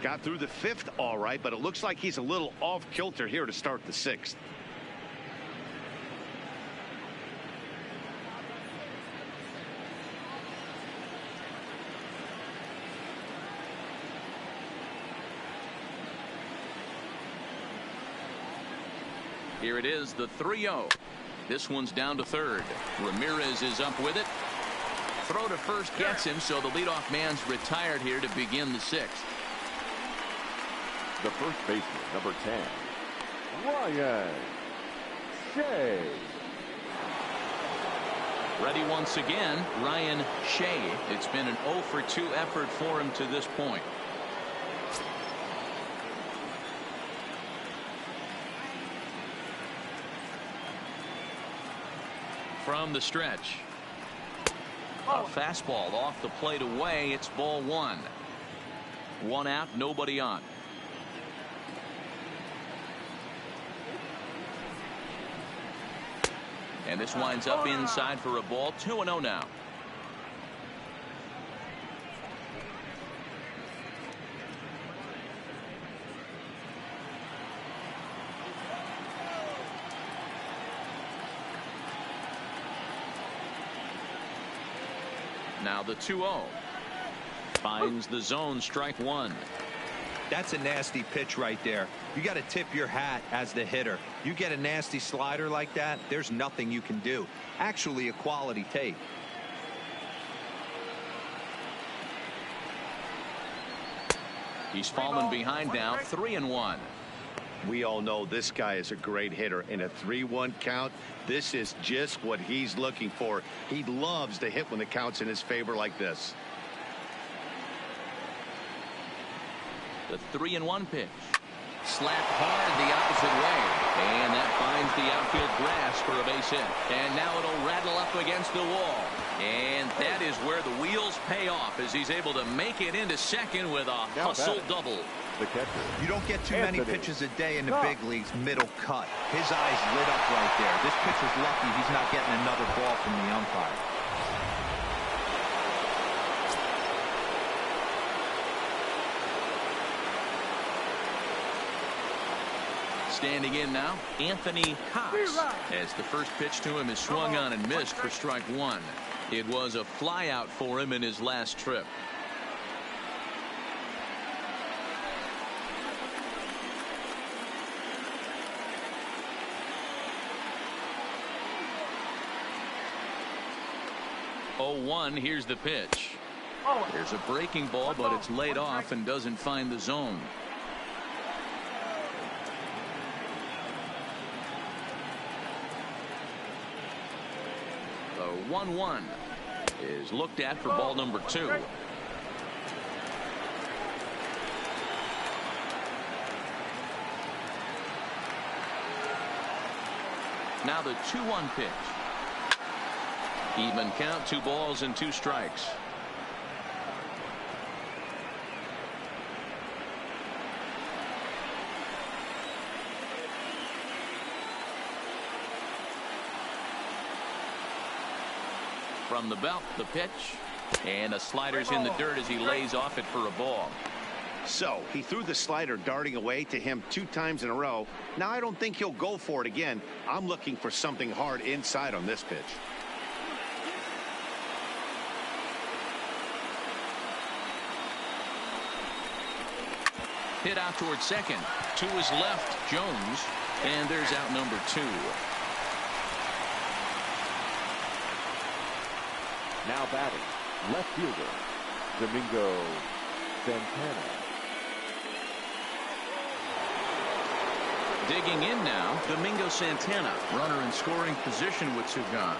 Got through the 5th all right, but it looks like he's a little off kilter here to start the 6th. Here it is, the 3-0. This one's down to third. Ramirez is up with it. Throw to first gets him, so the leadoff man's retired here to begin the 6th. The first baseman, number 10, Ryan Shea. Ready once again, Ryan Shea. It's been an 0-for-2 effort for him to this point. From the stretch. A fastball off the plate away. It's ball 1. 1 out, nobody on. And this winds up inside for a ball. 2-0 now. Now the 2-0. Finds the zone, strike 1. That's a nasty pitch right there. You got to tip your hat as the hitter. You get a nasty slider like that, there's nothing you can do. Actually a quality take. He's fallen behind now, 3-1. We all know this guy is a great hitter. In a 3-1 count, this is just what he's looking for. He loves to hit when the count's in his favor like this. The 3-1 pitch. Slapped hard the opposite way. And that finds the outfield grass for a base hit. And now it'll rattle up against the wall. And that is where the wheels pay off as he's able to make it into second with a hustle double. The catcher. You don't get too many pitches a day in the big leagues. Middle cut. His eyes lit up right there. This pitcher's lucky he's not getting another ball from the umpire. Standing in now, Anthony Cox, as the first pitch to him is swung on and missed for strike 1. It was a flyout for him in his last trip. Here's the pitch. There's a breaking ball, but it's laid off and doesn't find the zone. The 1-1 is looked at for ball number 2. Now the 2-1 pitch. Even count, 2 balls and 2 strikes. From the belt, the pitch, and a slider's in the dirt as he lays off it for a ball. So he threw the slider darting away to him 2 times in a row. Now I don't think he'll go for it again. I'm looking for something hard inside on this pitch. Hit out towards second. 2 is left, Jones, and there's out number 2. Now batting, left fielder, Domingo Santana. Digging in now, Domingo Santana, runner in scoring position with 2 gone.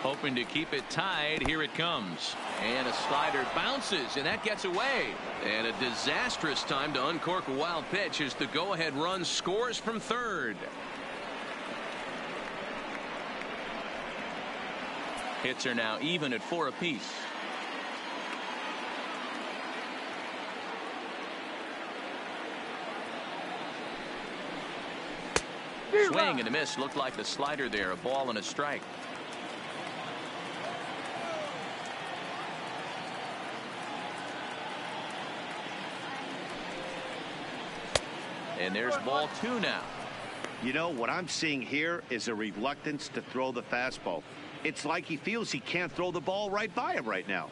Hoping to keep it tied. Here it comes. And a slider bounces, and that gets away. And a disastrous time to uncork a wild pitch as the go-ahead run scores from third. Hits are now even at 4 apiece. Swing and a miss. Looked like the slider there. A ball and a strike. And there's ball 2 now. You know, what I'm seeing here is a reluctance to throw the fastball. It's like he feels he can't throw the ball right by him right now.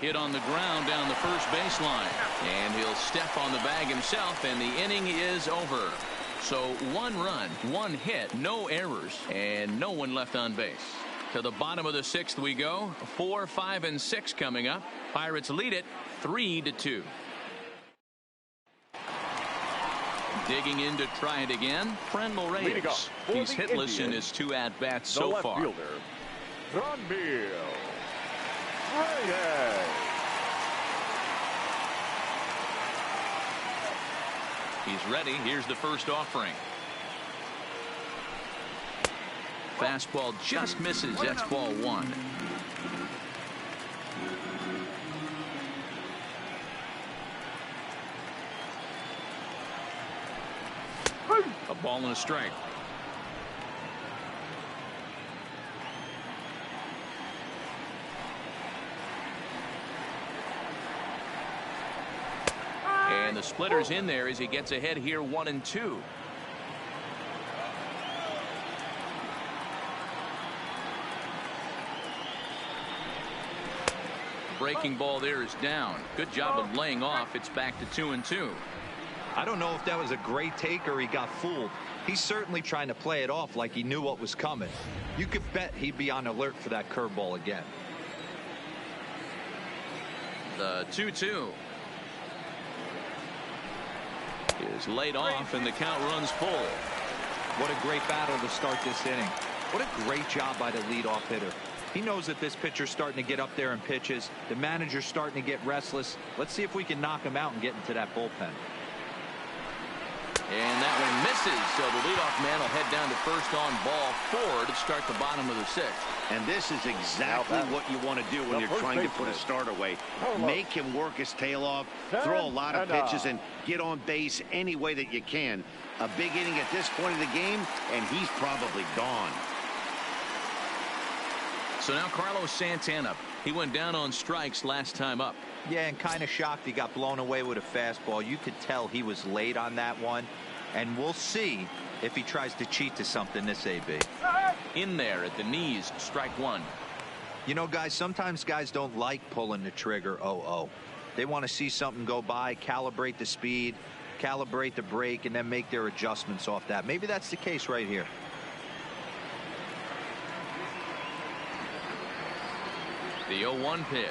Hit on the ground down the first baseline. And he'll step on the bag himself, and the inning is over. So 1 run, 1 hit, no errors, and no one left on base. To the bottom of the 6th we go. 4, 5, and 6 coming up. Pirates lead it 3-2. Digging in to try it again, Frenmel Reyes. He's hitless in his 2 at-bats so far. The left fielder, Frenmel Reyes. He's ready. Here's the first offering. Fastball just misses. That's ball 1. A ball and a strike. And the splitter's in there as he gets ahead here 1-2. Breaking ball there is down. Good job of laying off. It's back to 2-2. I don't know if that was a great take or he got fooled. He's certainly trying to play it off like he knew what was coming. You could bet he'd be on alert for that curveball again. The 2-2 is laid off, and the count runs full. What a great battle to start this inning. What a great job by the leadoff hitter. He knows that this pitcher's starting to get up there in pitches. The manager's starting to get restless. Let's see if we can knock him out and get into that bullpen. And that one misses, so the leadoff man will head down to first on ball 4 to start the bottom of the 6th. And this is exactly what you want to do when you're trying to put a start away. Make him work his tail off, throw a lot of pitches, and get on base any way that you can. A big inning at this point of the game, and he's probably gone. So now Carlos Santana. He went down on strikes last time up. Yeah, and kind of shocked he got blown away with a fastball. You could tell he was late on that one. And we'll see if he tries to cheat to something this AB. In there at the knees, strike 1. You know, guys, sometimes guys don't like pulling the trigger 0-0. They want to see something go by, calibrate the speed. calibrate the break, and then make their adjustments off that. Maybe that's the case right here. The 0-1 pitch.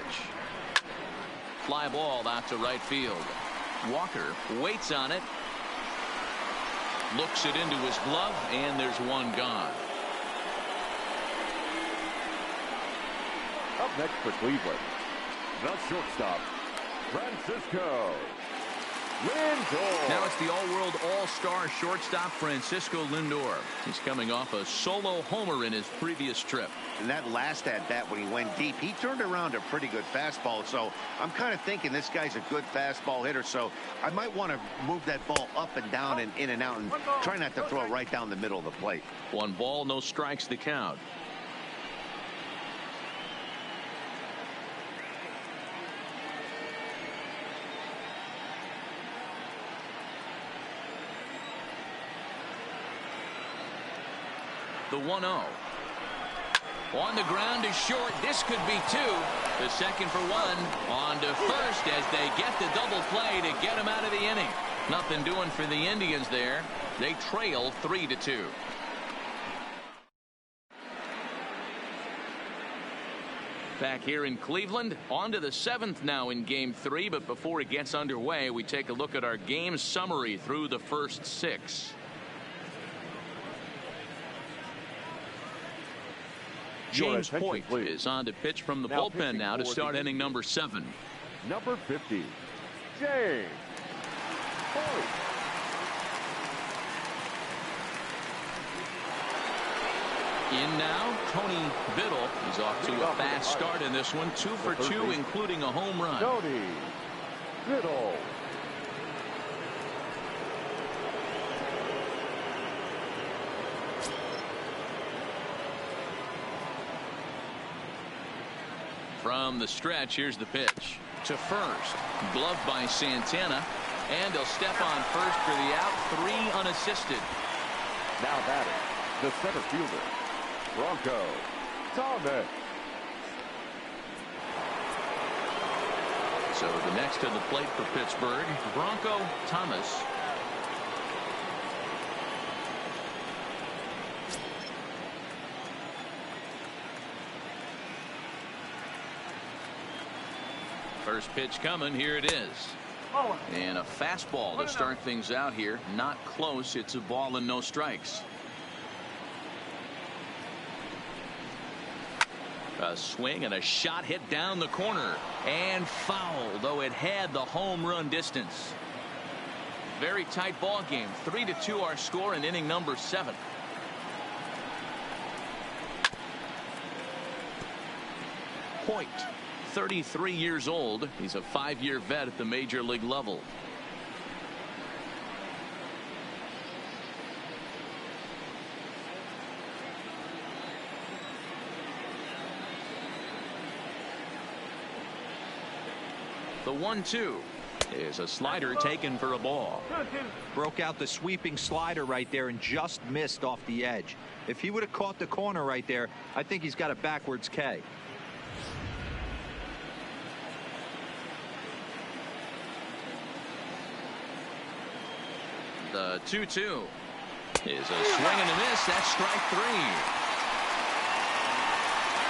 Fly ball out to right field. Walker waits on it. Looks it into his glove, and there's one gone. Up next for Cleveland, the shortstop, Francisco Lindor. Now it's the all-world all-star shortstop Francisco Lindor. He's coming off a solo homer in his previous trip. And that last at-bat when he went deep, he turned around a pretty good fastball. So I'm kind of thinking this guy's a good fastball hitter. So I might want to move that ball up and down and in and out and try not to throw it right down the middle of the plate. 1 ball, no strikes the count. The 1-0. On the ground is short. This could be 2. The second for 1. On to first as they get the double play to get him out of the inning. Nothing doing for the Indians there. They trail 3-2. Back here in Cleveland, on to the 7th now in Game 3. But before it gets underway, we take a look at our game summary through the first 6. James Hoyt is on to pitch from the bullpen now to start inning number 7. Number 50, James Hoyt. In now, Tony Biddle. He's off to a fast start in this one. 2 for 2, including a home run. Tony Biddle. From the stretch, here's the pitch. To first. Gloved by Santana. And he'll step on first for the out. 3 unassisted. Now batting, the center fielder, Bronco Thomas. So the next to the plate for Pittsburgh, Bronco Thomas. First pitch coming. Here it is. And a fastball to start things out here. Not close. It's a ball and no strikes. A swing and a shot hit down the corner. And foul, though it had the home run distance. Very tight ball game. 3-2 our score in inning number 7. Hoyt, 33 years old. He's a 5-year vet at the major league level. The 1-2 is a slider taken for a ball. Broke out the sweeping slider right there and just missed off the edge. If he would have caught the corner right there, I think he's got a backwards K. The 2-2 is a swing and a miss. That's strike 3.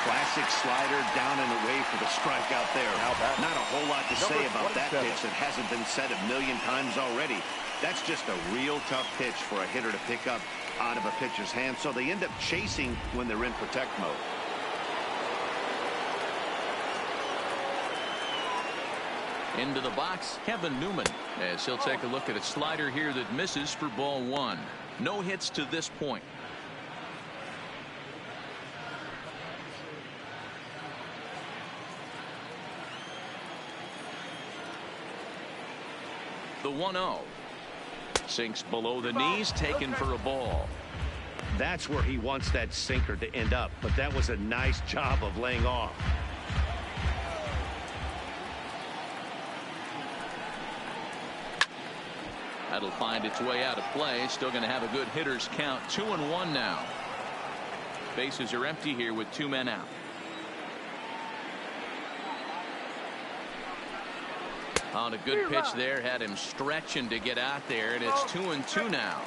Classic slider down and away for the strikeout there. Not a whole lot to say about that pitch that hasn't been said a million times already. That's just a real tough pitch for a hitter to pick up out of a pitcher's hand. So they end up chasing when they're in protect mode. Into the box, Kevin Newman, as he'll take a look at a slider here that misses for ball 1. No hits to this point. The 1-0 sinks below the knees, taken for a ball. That's where he wants that sinker to end up, but that was a nice job of laying off. That'll find its way out of play. Still going to have a good hitter's count. 2-1 now. Bases are empty here with 2 men out. On a good pitch there, had him stretching to get out there, and it's 2-2 now.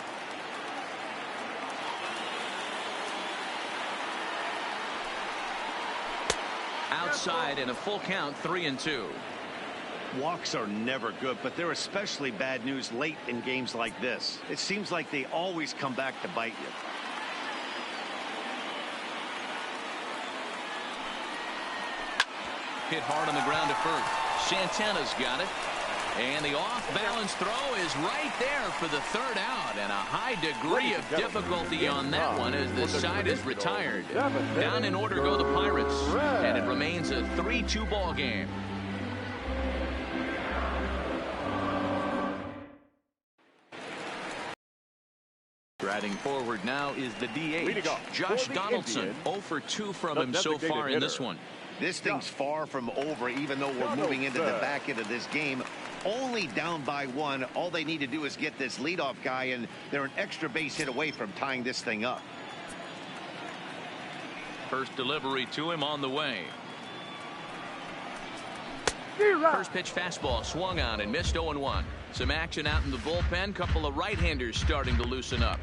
Outside in a full count, 3-2. Walks are never good, but they're especially bad news late in games like this. It seems like they always come back to bite you. Hit hard on the ground at first. Santana's got it. And the off-balance throw is right there for the third out. And a high degree of difficulty on that one as the side is retired. Down in order go the Pirates. And it remains a 3-2 ball game. Riding forward now is the DH, Josh Donaldson. 0 for 2 from him so far in this one. This thing's far from over, even though we're moving into the back end of this game. Only down by 1. All they need to do is get this leadoff guy, and they're an extra base hit away from tying this thing up. First delivery to him on the way. First pitch fastball swung on and missed 0-1. Some action out in the bullpen. Couple of right-handers starting to loosen up.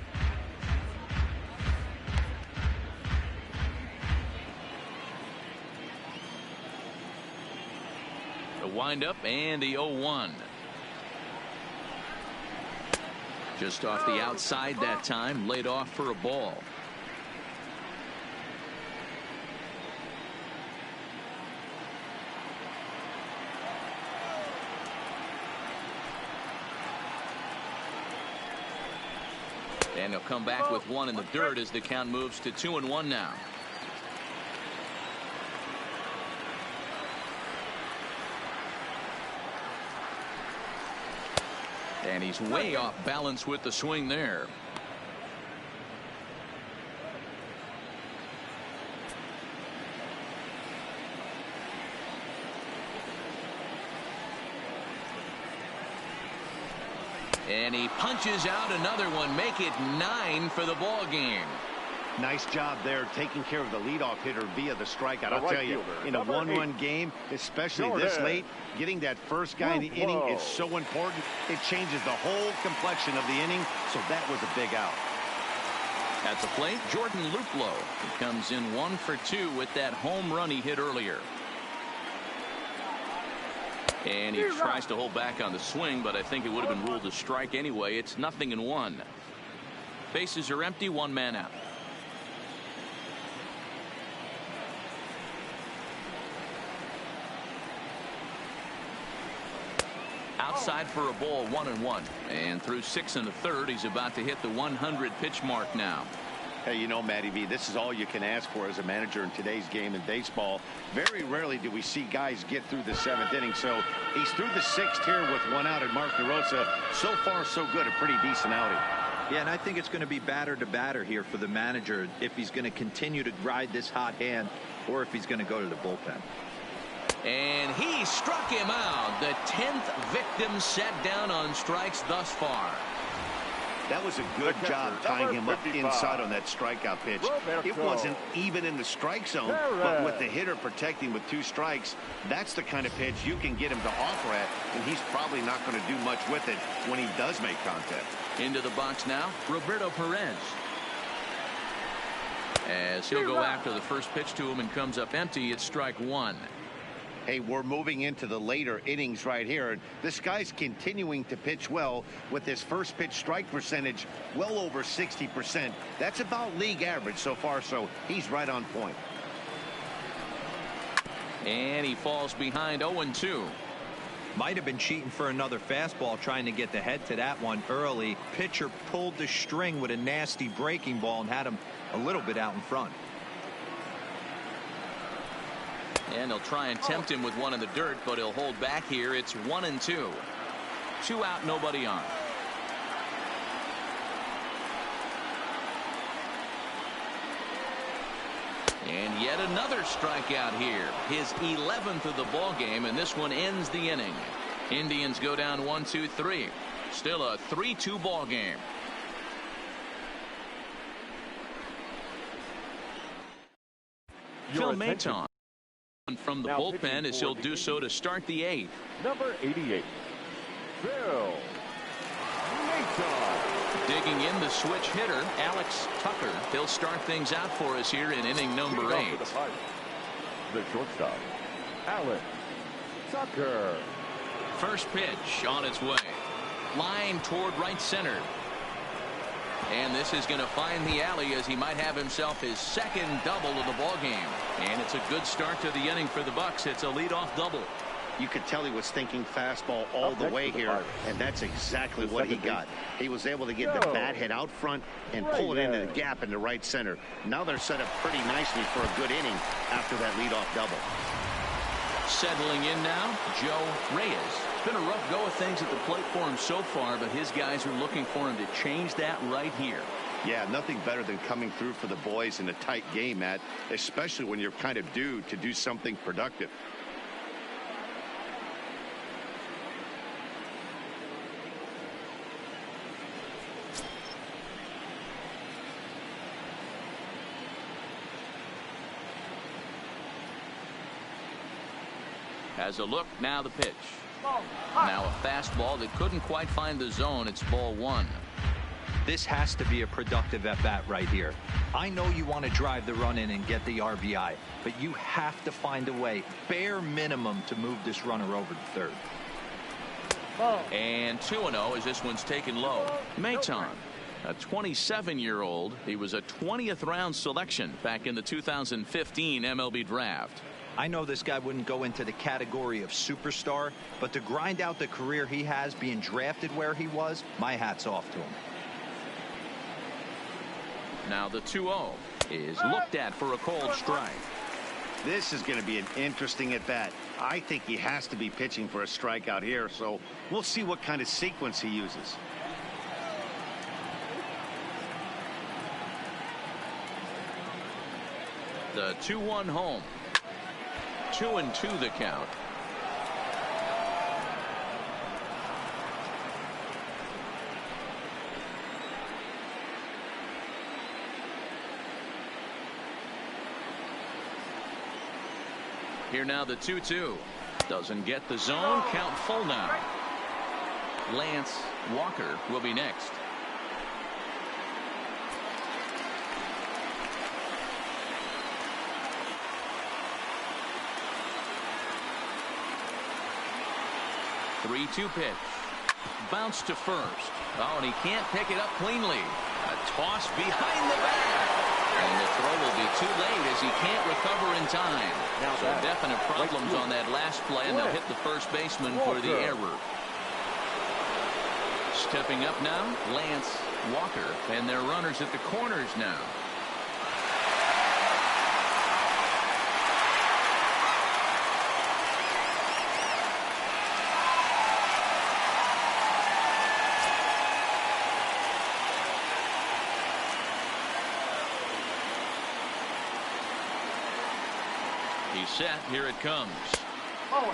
The windup and the 0-1. Just off the outside that time, laid off for a ball. And he'll come back with one in the dirt as the count moves to 2-1 now. And he's way off balance with the swing there. And he punches out another one, make it 9 for the ball game. Nice job there taking care of the leadoff hitter via the strikeout. I'll tell you, in a one-run game, especially this late, getting that first guy in the inning is so important. It changes the whole complexion of the inning, so that was a big out. At the plate, Jordan Luplow. He comes in 1 for 2 with that home run he hit earlier. And he tries to hold back on the swing, but I think it would have been ruled a strike anyway. It's 0-1. Bases are empty, 1 man out. Outside for a ball, 1-1. And through 6 1/3, he's about to hit the 100 pitch mark now. Hey, you know, Matty V, this is all you can ask for as a manager in today's game in baseball. Very rarely do we see guys get through the 7th inning. So he's through the 6th here with 1 out, and Mark DeRosa, so far so good, a pretty decent outing. Yeah, and I think it's going to be batter to batter here for the manager if he's going to continue to ride this hot hand or if he's going to go to the bullpen. And he struck him out. The 10th victim set down on strikes thus far. That was a good job tying him up inside on that strikeout pitch. It wasn't even in the strike zone, but with the hitter protecting with 2 strikes, that's the kind of pitch you can get him to offer at, and he's probably not going to do much with it when he does make contact. Into the box now, Roberto Perez. As he'll go after the first pitch to him and comes up empty, it's strike 1. Hey, we're moving into the later innings right here. And this guy's continuing to pitch well with his first pitch strike percentage well over 60%. That's about league average so far, so he's right on point. And he falls behind 0-2. Might have been cheating for another fastball, trying to get the head to that one early. Pitcher pulled the string with a nasty breaking ball and had him a little bit out in front. And they'll try and tempt him with one in the dirt, but he'll hold back here. It's 1-2. 2 out, nobody on. And yet another strikeout here. His 11th of the ball game, and this one ends the inning. Indians go down 1-2-3. Still a 3-2 ball game. Phil Maton. From the bullpen as he'll do so to start the 8th. Number 88, Phil Maton. Digging in the switch hitter, Alex Tucker. He'll start things out for us here in inning number 8. The shortstop, Alex Tucker. First pitch on its way. Line toward right center. And this is going to find the alley as he might have himself his second double of the ball game. And it's a good start to the inning for the Bucks. It's a leadoff double. You could tell he was thinking fastball all the way here, and that's exactly what he got. He was able to get the bat head out front and pull it into the gap in the right center. Now they're set up pretty nicely for a good inning after that leadoff double. Settling in now, Joe Reyes. Been a rough go of things at the plate for him so far, but his guys are looking for him to change that right here. Yeah, nothing better than coming through for the boys in a tight game, Matt, especially when you're kind of due to do something productive. As a look, now the pitch. Now a fastball that couldn't quite find the zone. It's ball 1. This has to be a productive at bat right here. I know you want to drive the run in and get the RBI, but you have to find a way, bare minimum, to move this runner over to third. And 2-0 as this one's taken low. Maton, a 27-year-old. He was a 20th round selection back in the 2015 MLB draft. I know this guy wouldn't go into the category of superstar, but to grind out the career he has being drafted where he was, my hat's off to him. Now the 2-0 is looked at for a cold strike. This is going to be an interesting at bat. I think he has to be pitching for a strikeout here, so we'll see what kind of sequence he uses. The 2-1 home. 2-2 the count. Here now the 2-2. Doesn't get the zone. Count full now. Lance Walker will be next. Three-two pitch. Bounce to first. Oh, and he can't pick it up cleanly. A toss behind the back. And the throw will be too late as he can't recover in time. So definite problems on that last play, and they'll hit the first baseman for the error. Stepping up now, Lance Walker, and their runners at the corners now. He's set. Here it comes.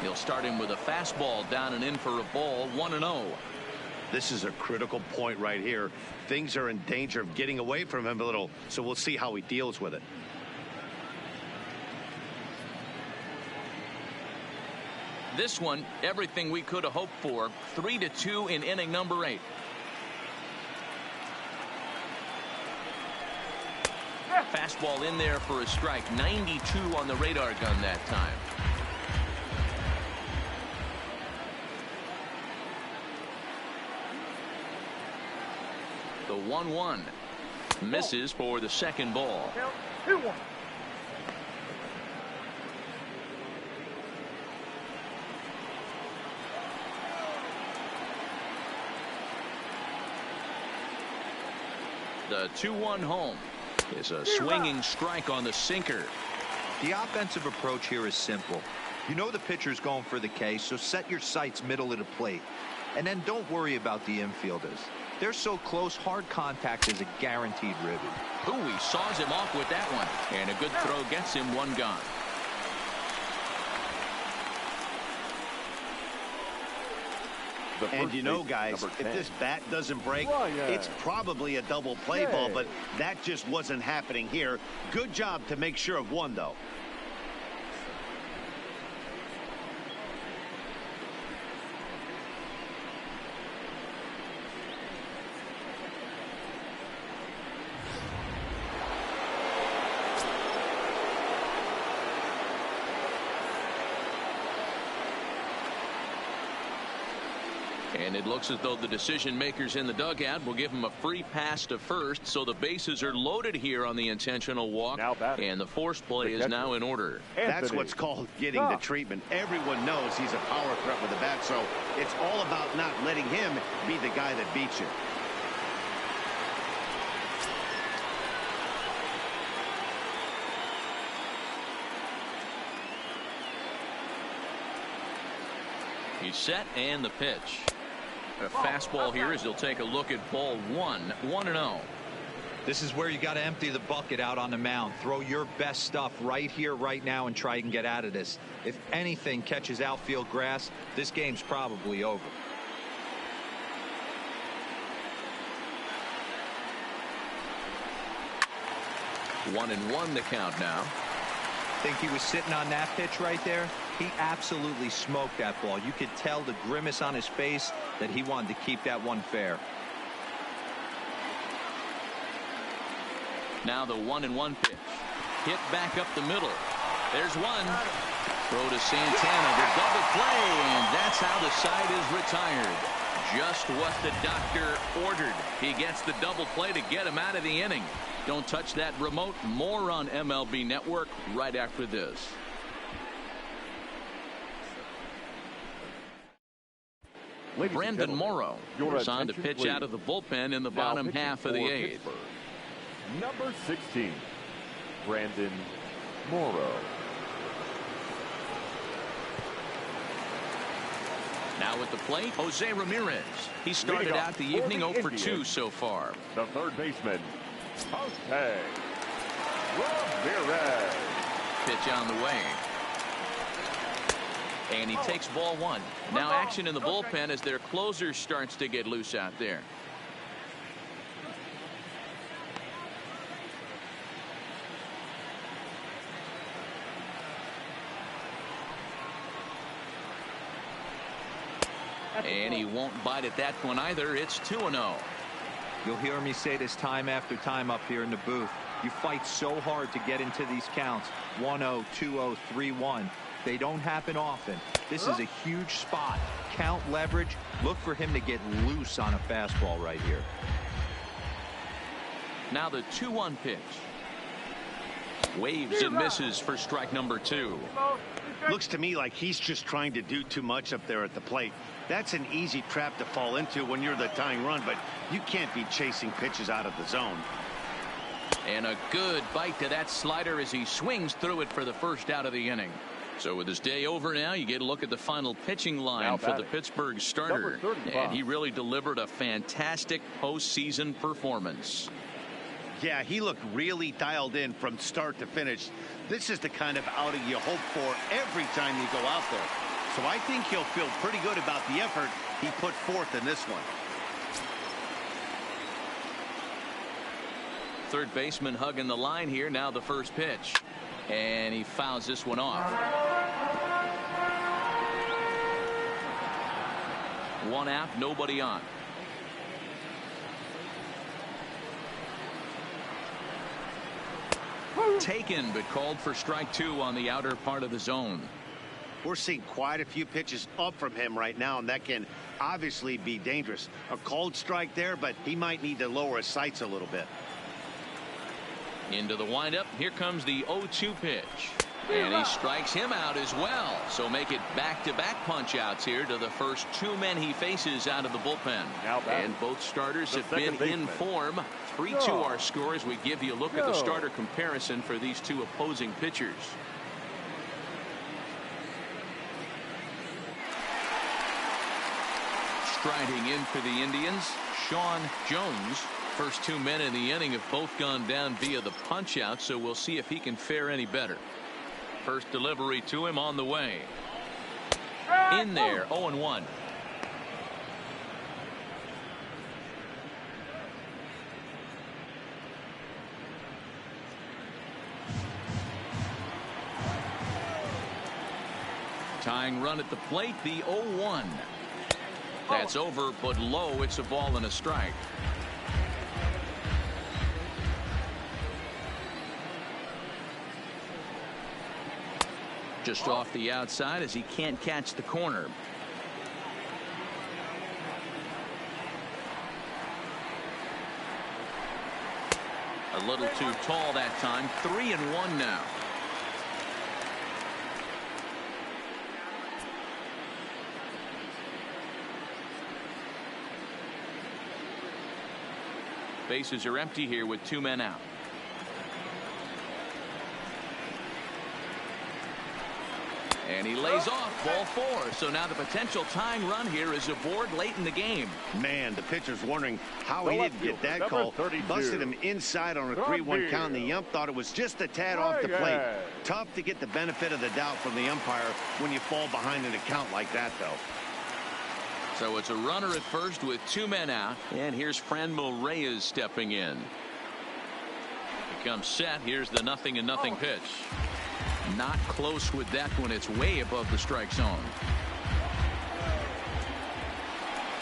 He'll start him with a fastball down and in for a ball. 1-0. This is a critical point right here. Things are in danger of getting away from him a little, so we'll see how he deals with it. This one, everything we could have hoped for. 3-2 in inning number 8. Fastball in there for a strike. 92 on the radar gun that time. The 1-1 misses for the second ball. 2-1. The 2-1 home is a swinging strike on the sinker. The offensive approach here is simple. You know the pitcher's going for the K, so set your sights middle of the plate. And then don't worry about the infielders. They're so close, hard contact is a guaranteed ribby. Ooh, he saws him off with that one. And a good throw gets him one gone. And you know, guys, if this bat doesn't break, it's probably a double play ball, but that just wasn't happening here. Good job to make sure of one, though. And it looks as though the decision makers in the dugout will give him a free pass to first, so the bases are loaded here on the intentional walk, and the force play is now in order. That's what's called getting the treatment. Everyone knows he's a power threat with the bat, so it's all about not letting him be the guy that beats you. He's set, and the pitch. A fastball here as he'll take a look at ball one. 1-0. This is where you got to empty the bucket out on the mound. Throw your best stuff right here, right now, and try and get out of this. If anything catches outfield grass, this game's probably over. One and one the count now. Think he was sitting on that pitch right there? He absolutely smoked that ball. You could tell the grimace on his face that he wanted to keep that one fair. Now the 1-1 pitch. Hit back up the middle. There's one. Throw to Santana. The double play, and that's how the side is retired. Just what the doctor ordered. He gets the double play to get him out of the inning. Don't touch that remote. More on MLB Network right after this. Brandon Morrow is on to pitch out of the bullpen in the bottom half of the eighth. Number 16, Brandon Morrow. Now at the plate, Jose Ramirez. He started out the evening 0 for 2 so far. The third baseman, Jose Ramirez. Pitch on the way. And he takes ball one. Now action in the bullpen as their closer starts to get loose out there. And he won't bite at that one either. It's 2-0. You'll hear me say this time after time up here in the booth. You fight so hard to get into these counts. 1-0, 2-0, 3-1. They don't happen often. This is a huge spot. Count leverage. Look for him to get loose on a fastball right here. Now the 2-1 pitch. Waves and misses for strike number 2. Looks to me like he's just trying to do too much up there at the plate. That's an easy trap to fall into when you're the tying run, but you can't be chasing pitches out of the zone. And a good bite to that slider as he swings through it for the first out of the inning. So with his day over now, you get a look at the final pitching line for the Pittsburgh starter. And he really delivered a fantastic postseason performance. Yeah, he looked really dialed in from start to finish. This is the kind of outing you hope for every time you go out there. So I think he'll feel pretty good about the effort he put forth in this one. Third baseman hugging the line here. Now the first pitch. And he fouls this one off. 1 out, nobody on. Taken, but called for strike 2 on the outer part of the zone. We're seeing quite a few pitches up from him right now, and that can obviously be dangerous. A called strike there, but he might need to lower his sights a little bit. Into the windup. Here comes the 0-2 pitch. And he strikes him out as well. So make it back-to-back punch-outs here to the first 2 men he faces out of the bullpen. And both starters have been in form. 3-2 our score as we give you a look at the starter comparison for these 2 opposing pitchers. Striding in for the Indians, Sean Jones. First 2 men in the inning have both gone down via the punch out, so we'll see if he can fare any better. First delivery to him on the way. In there, 0-1. Tying run at the plate, the 0-1. That's over, but low. It's a ball and a strike. Just off the outside as he can't catch the corner. A little too tall that time. 3-1 now. Bases are empty here with 2 men out. And he lays off ball 4. So now the potential tying run here is aboard late in the game. Man, the pitcher's wondering how he didn't get that call. Busted him inside on a 3-1 count, and the ump thought it was just a tad off the plate. Tough to get the benefit of the doubt from the umpire when you fall behind in a count like that, though. So it's a runner at first with 2 men out. And here's Franmil Reyes stepping in. He comes set. Here's the 0-0 pitch. Not close with that one. It's way above the strike zone.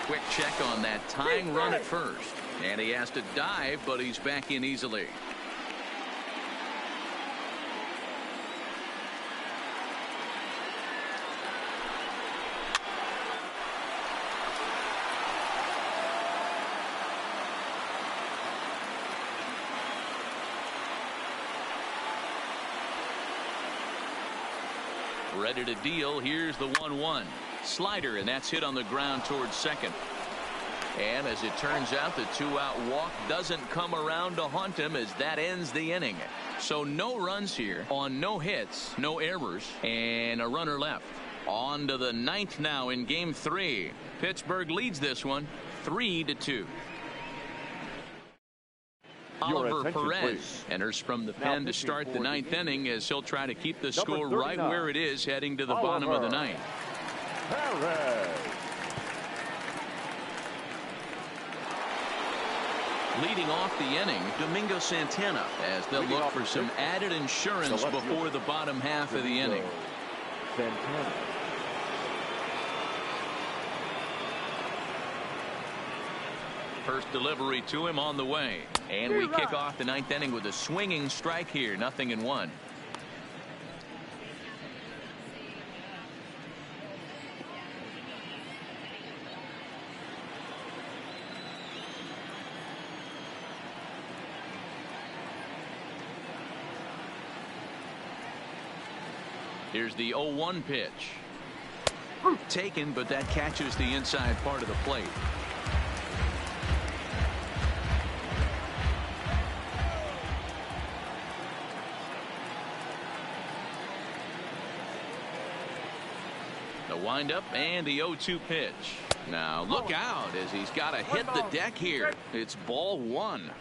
Quick check on that tying run at first. And he has to dive, but he's back in easily. Ready to deal. Here's the 1-1 slider, and that's hit on the ground towards second. And as it turns out, the 2-out walk doesn't come around to haunt him, as that ends the inning. So no runs here on no hits, no errors, and a runner left. On to the 9th now in game 3. Pittsburgh leads this one 3-2. Oliver Perez enters from the pen to start the 9th inning, as he'll try to keep the score right where it is heading to the bottom of the 9th. Leading off the inning, Domingo Santana, as they'll look for some added insurance before the bottom half of the inning. Santana. First delivery to him on the way. And we kick off the 9th inning with a swinging strike here. 0-1. Here's the 0-1 pitch. Taken, but that catches the inside part of the plate. The windup and the 0-2 pitch. Now look out, as he's got to hit the deck here. It's ball 1.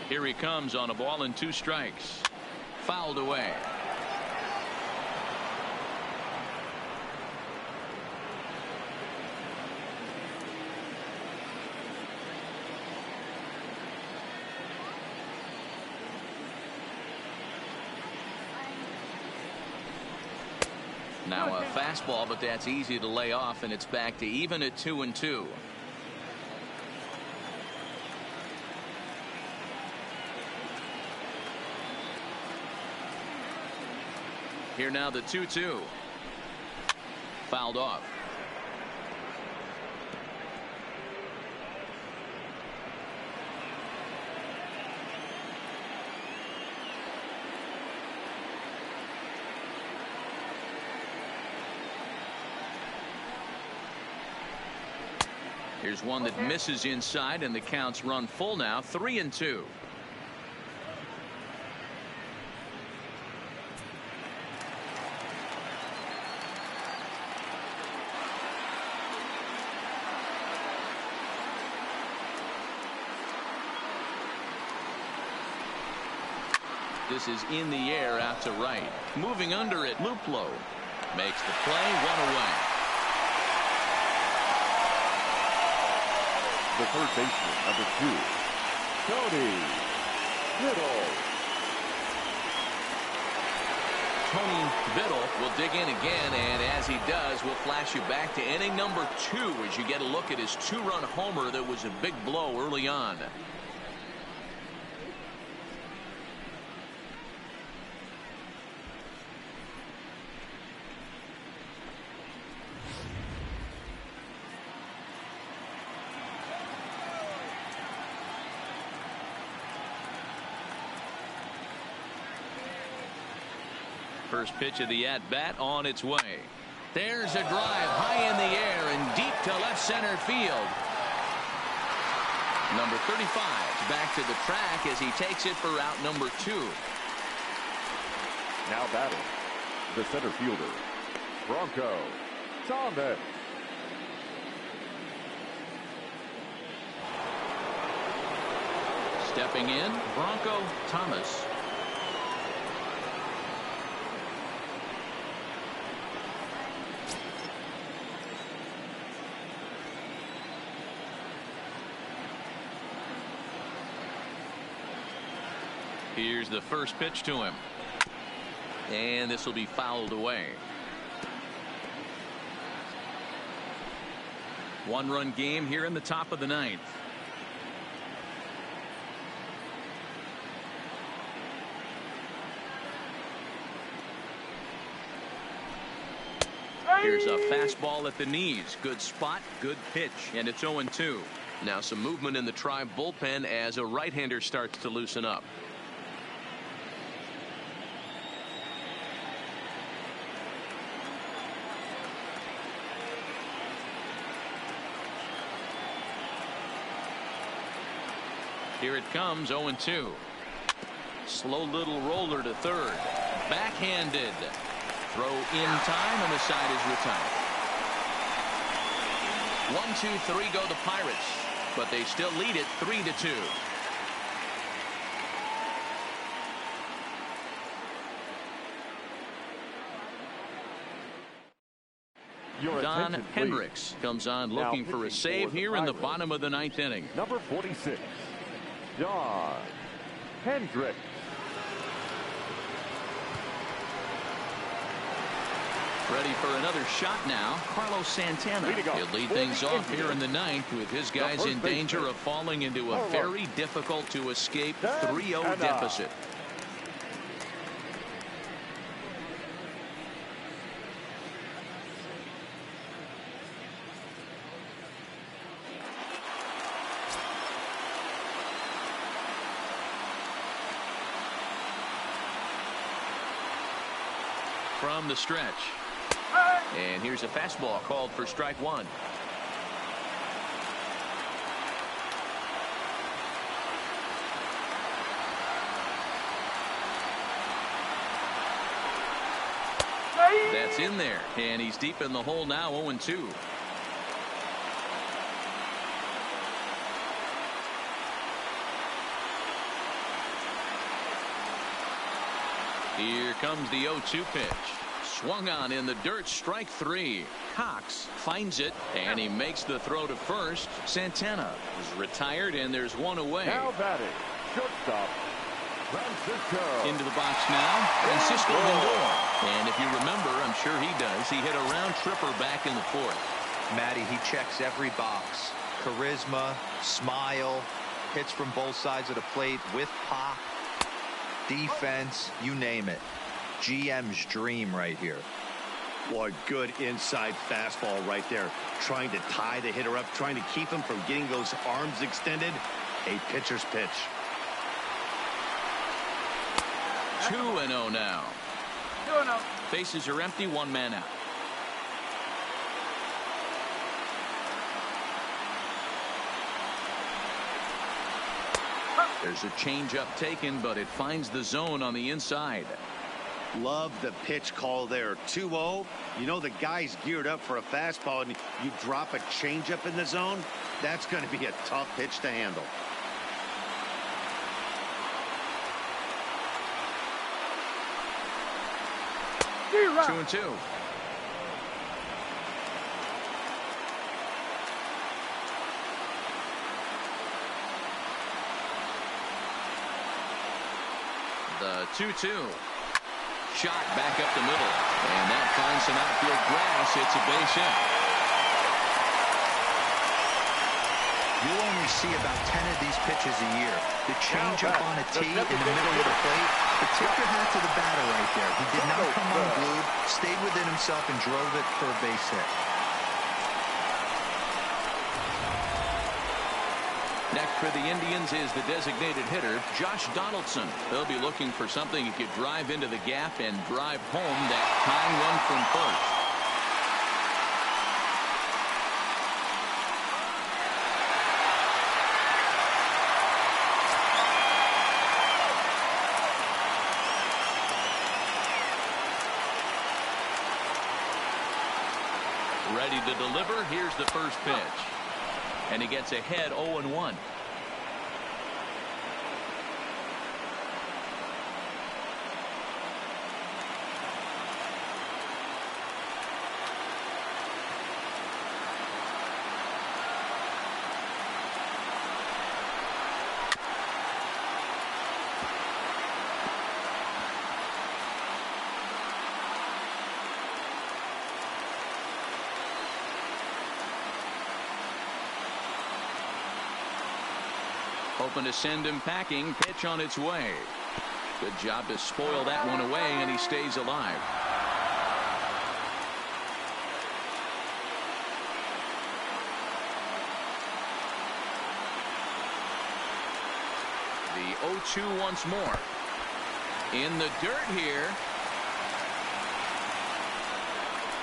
Here he comes on a ball and 2 strikes. Fouled away. Now a fastball, but that's easy to lay off, and it's back to even at 2-2. Here now the 2-2. Fouled off. Here's one that misses inside, and the counts run full now. 3-2. This is in the air out to right. Moving under it, Luplow makes the play, 1 away. The third baseman, number 2, Tony Biddle. Tony Biddle will dig in again, and as he does, we'll flash you back to inning number 2 as you get a look at his 2-run homer that was a big blow early on. first pitch of the at-bat on its way. There's a drive high in the air and deep to left center field. Number 35 is back to the track as he takes it for out number 2. Now batting, the center fielder, Bronco Thomas. Stepping in, Bronco Thomas. Here's the first pitch to him. And this will be fouled away. 1-run game here in the top of the 9th. Here's a fastball at the knees. Good spot, good pitch, and it's 0-2. Now some movement in the Tribe bullpen as a right-hander starts to loosen up. Here it comes, 0-2. Slow little roller to third. Backhanded. Throw in time, and the side is retired. 1-2-3 go the Pirates, but they still lead it 3-2. Don Hendricks comes on looking for a save here in the bottom of the 9th inning. Number 46, Don Hendricks. Ready for another shot now. Carlos Santana. He'll lead things off here in the 9th with his guys in danger of falling into a very difficult to escape 3-0 deficit. From the stretch. And here's a fastball called for strike 1. That's in there, and he's deep in the hole now, 0-2. Here comes the 0-2 pitch. Swung on in the dirt, strike 3. Cox finds it, and he makes the throw to first. Santana is retired, and there's one away. Now batting, shortstop, Francisco. Into the box now, Francisco Lindor. And if you remember, I'm sure he does, he hit a round tripper back in the 4th. Matty, he checks every box. Charisma, smile, hits from both sides of the plate with pop, defense, you name it. GM's dream right here. Boy, good inside fastball right there. Trying to tie the hitter up, trying to keep him from getting those arms extended. A pitcher's pitch. 2-0 now. 2-0. Bases are empty, 1 man out. There's a changeup taken, but it finds the zone on the inside. Love the pitch call there. 2-0. You know the guy's geared up for a fastball, and you drop a changeup in the zone. That's going to be a tough pitch to handle. Right. 2-2. The 2-2. Shot back up the middle, and that finds some outfield grass. It's a base hit. You'll only see about 10 of these pitches a year. The changeup on a tee in the middle of the plate. But tip your hat to the batter right there. He did not come unglued, stayed within himself, and drove it for a base hit. Next for the Indians is the designated hitter, Josh Donaldson. They'll be looking for something he could drive into the gap and drive home that tying run from first. Ready to deliver. Here's the first pitch. And he gets ahead 0-1. Hoping to send him packing. Pitch on its way. Good job to spoil that one away, and he stays alive. The 0-2 once more. In the dirt here.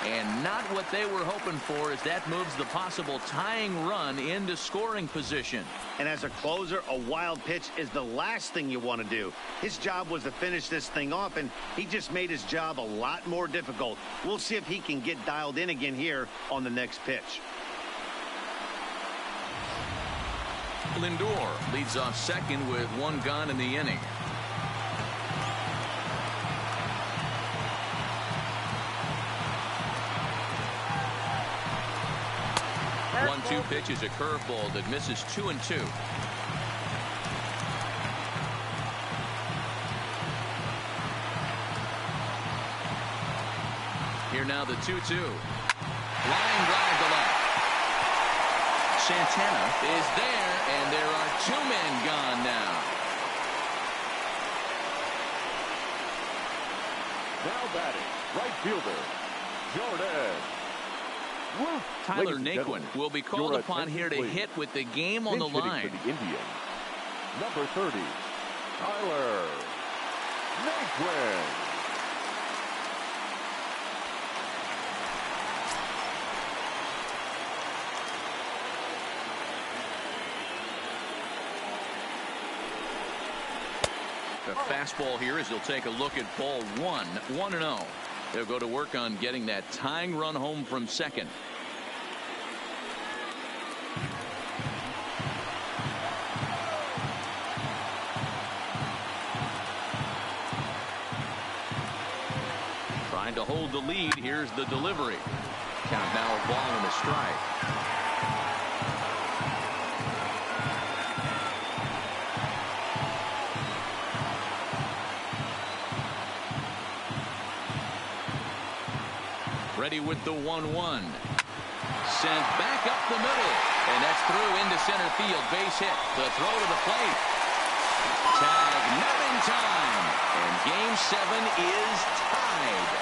And not what they were hoping for, as that moves the possible tying run into scoring position. And as a closer, a wild pitch is the last thing you want to do. His job was to finish this thing off, and he just made his job a lot more difficult. We'll see if he can get dialed in again here on the next pitch. Lindor leads off second with one gone in the inning. 1-2 pitch is a curveball that misses 2-2. Here now the 2-2. Line drive to left. Santana is there, and there are two men gone now. Now batting, right fielder, Jordan. Tyler Naquin will be called upon here to hit with the game on the line. For the Indians, number 30, Tyler Naquin. The fastball here as he'll take a look at ball 1-0. They'll go to work on getting that tying run home from second. Trying to hold the lead. Here's the delivery. Count now a ball and a strike. Ready with the 1-1. Sent back up the middle. And that's through into center field. Base hit. The throw to the plate. Tag not in time. And game 7 is tied.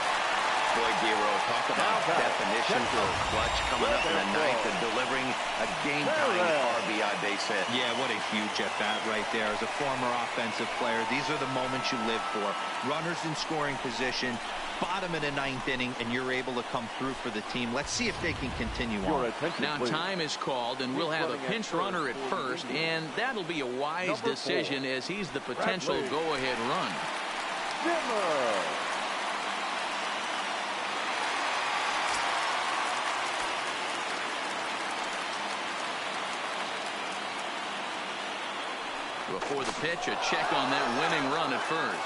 Boy, Giro, talk about definition for a clutch coming up in the ninth and delivering a game-tying RBI base hit. Yeah, what a huge at-bat right there. As a former offensive player, these are the moments you live for. Runners in scoring position, bottom of the ninth inning, and you're able to come through for the team. Let's see if they can continue on. Now time is called, and we'll have a pinch runner at first, and that'll be a wise decision as he's the potential go-ahead run. Before the pitch, a check on that winning run at first,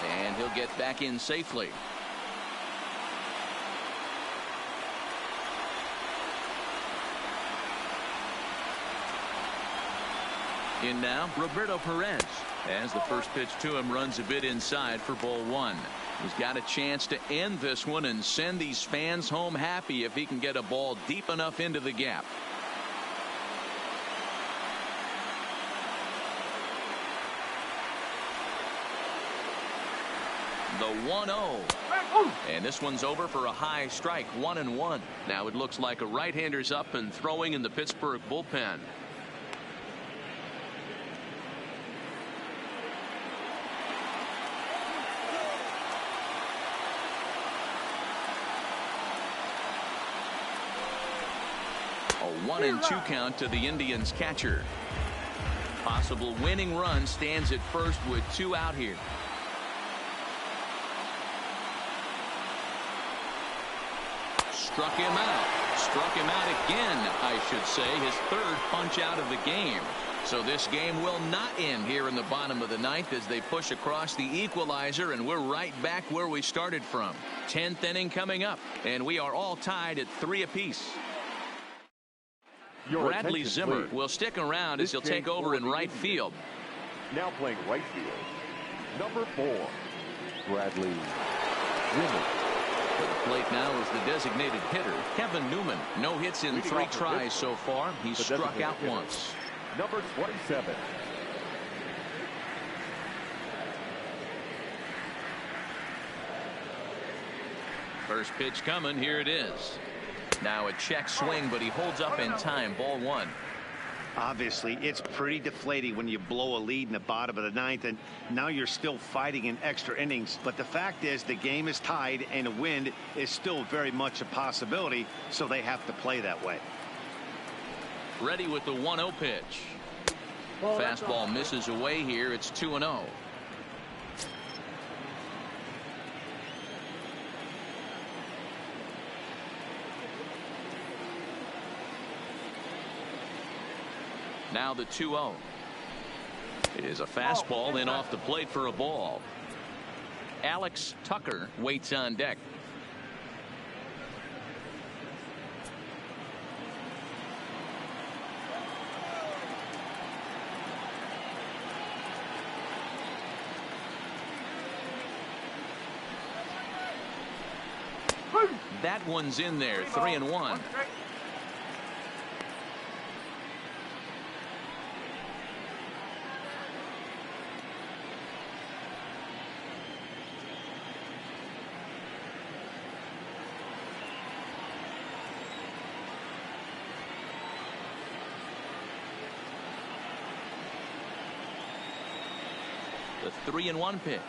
and he'll get back in safely. In now, Roberto Perez, as the first pitch to him runs a bit inside for ball 1. He's got a chance to end this one and send these fans home happy if he can get a ball deep enough into the gap. The 1-0. And this one's over for a high strike, 1-1. Now it looks like a right-hander's up and throwing in the Pittsburgh bullpen. 1-2 count to the Indians catcher. Possible winning run stands at first with 2 out here. Struck him out. Struck him out again, I should say. His 3rd punch out of the game. So this game will not end here in the bottom of the 9th as they push across the equalizer, and we're right back where we started from. 10th inning coming up, and we are all tied at 3 apiece. Bradley Zimmer will stick around as he'll take over in right field. Now playing right field, number 4, Bradley Zimmer. To the plate now is the designated hitter, Kevin Newman. No hits in 3 tries so far. He's struck out once. Number 27. First pitch coming. Here it is. Now a check swing, but he holds up in time. Ball 1. Obviously, it's pretty deflating when you blow a lead in the bottom of the 9th, and now you're still fighting in extra innings. But the fact is the game is tied, and a win is still very much a possibility, so they have to play that way. Ready with the 1-0 pitch. Fastball misses away here. It's 2-0. Now the 2-0. It is a fastball in off the plate for a ball. Alex Tucker waits on deck. That one's in there. 3-1. The 3-1 pitch.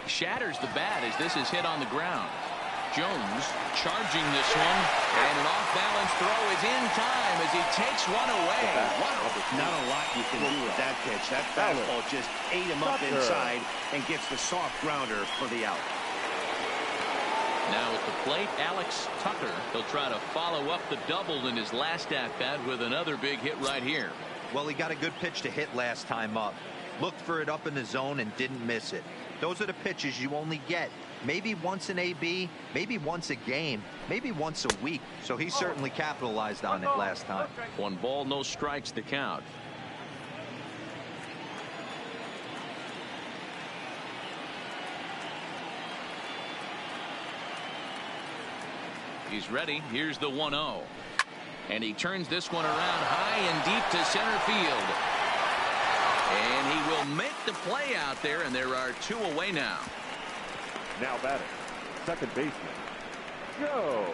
Shatters the bat as this is hit on the ground. Jones charging this one, and an off-balance throw is in time as he takes one away. Wow. Not a lot you can do with that pitch. That fastball just ate him up inside and gets the soft grounder for the out. Now at the plate, Alex Tucker. He'll try to follow up the double in his last at-bat with another big hit right here. Well, he got a good pitch to hit last time up. Looked for it up in the zone and didn't miss it. Those are the pitches you only get maybe once in AB, maybe once a game, maybe once a week. So he certainly capitalized on it last time. 1 ball, no strikes to count. He's ready. Here's the 1-0. And he turns this one around high and deep to center field. And he will make the play out there, and there are 2 away now. Now batting, second baseman, Joe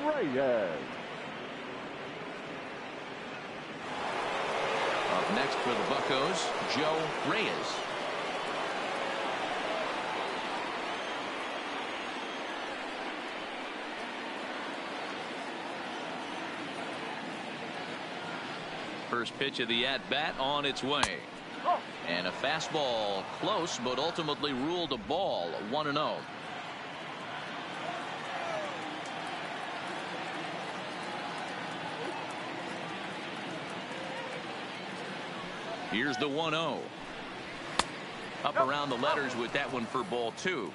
Reyes. Up next for the Buccos, Joe Reyes. First pitch of the at-bat on its way. And a fastball close, but ultimately ruled a ball. 1-0. Here's the 1-0. Up around the letters with that one for ball 2.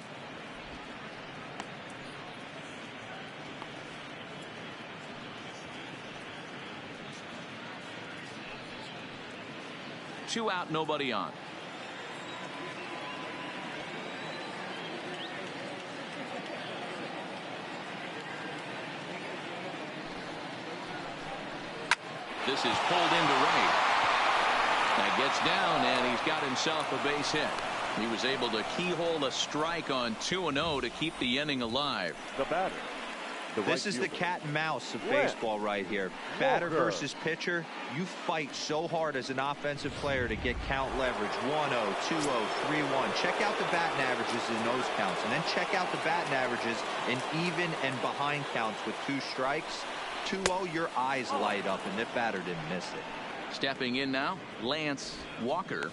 Two out, nobody on. This is pulled into right. Now gets down, and he's got himself a base hit. He was able to keyhole a strike on 2-0 to keep the inning alive. The batter. This is the cat and mouse of baseball right here. Batter versus pitcher. You fight so hard as an offensive player to get count leverage. 1-0, 2-0, 3-1. Check out the batting averages in those counts, and then check out the batting averages in even and behind counts with 2 strikes. 2-0, your eyes light up, and that batter didn't miss it. Stepping in now, Lance Walker.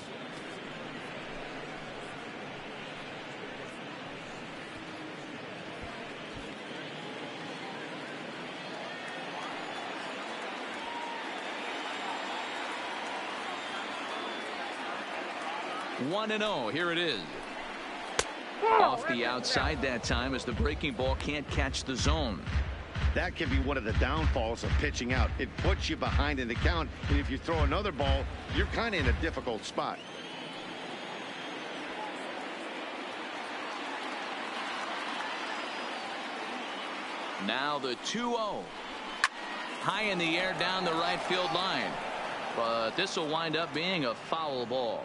One and 0. Here it is. Off the outside that time as the breaking ball can't catch the zone. That can be one of the downfalls of pitching out. It puts you behind in the count, and if you throw another ball, you're kind of in a difficult spot. Now the 2-0. High in the air down the right field line. But this will wind up being a foul ball.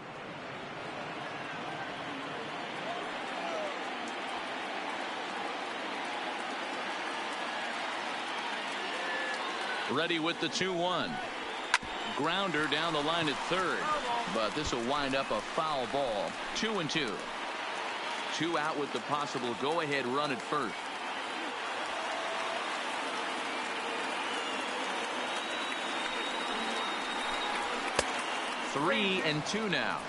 Ready with the 2-1. Grounder down the line at third. But this will wind up a foul ball. 2-2. 2 out with the possible go-ahead run at first. Three and 2 now.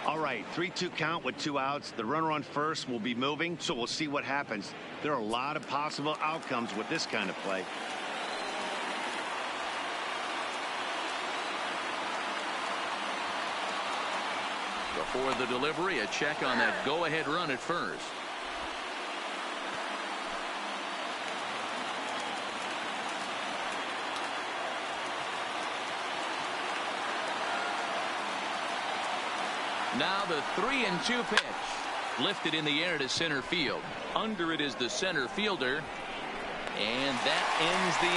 All right, 3-2 count with 2 outs. The runner on first will be moving, so we'll see what happens. There are a lot of possible outcomes with this kind of play. Before the delivery, a check on that go-ahead run at first. Now the 3-2 pitch. Lifted in the air to center field. Under it is the center fielder. And that ends the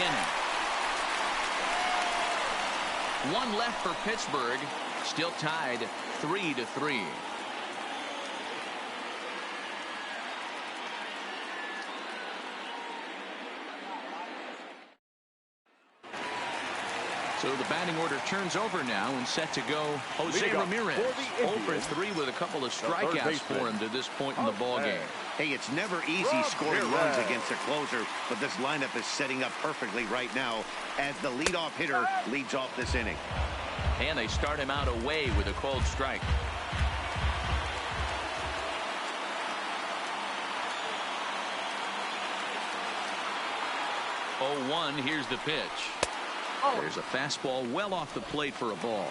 inning. One left for Pittsburgh. Still tied 3-3. So the batting order turns over now and set to go Jose Ramirez. 0-for-3 with a couple of strikeouts for him to this point in the ball game. Hey, it's never easy scoring runs against a closer, but this lineup is setting up perfectly right now as the leadoff hitter leads off this inning. And they start him out away with a cold strike. Oh, 1. Here's the pitch. There's a fastball well off the plate for a ball.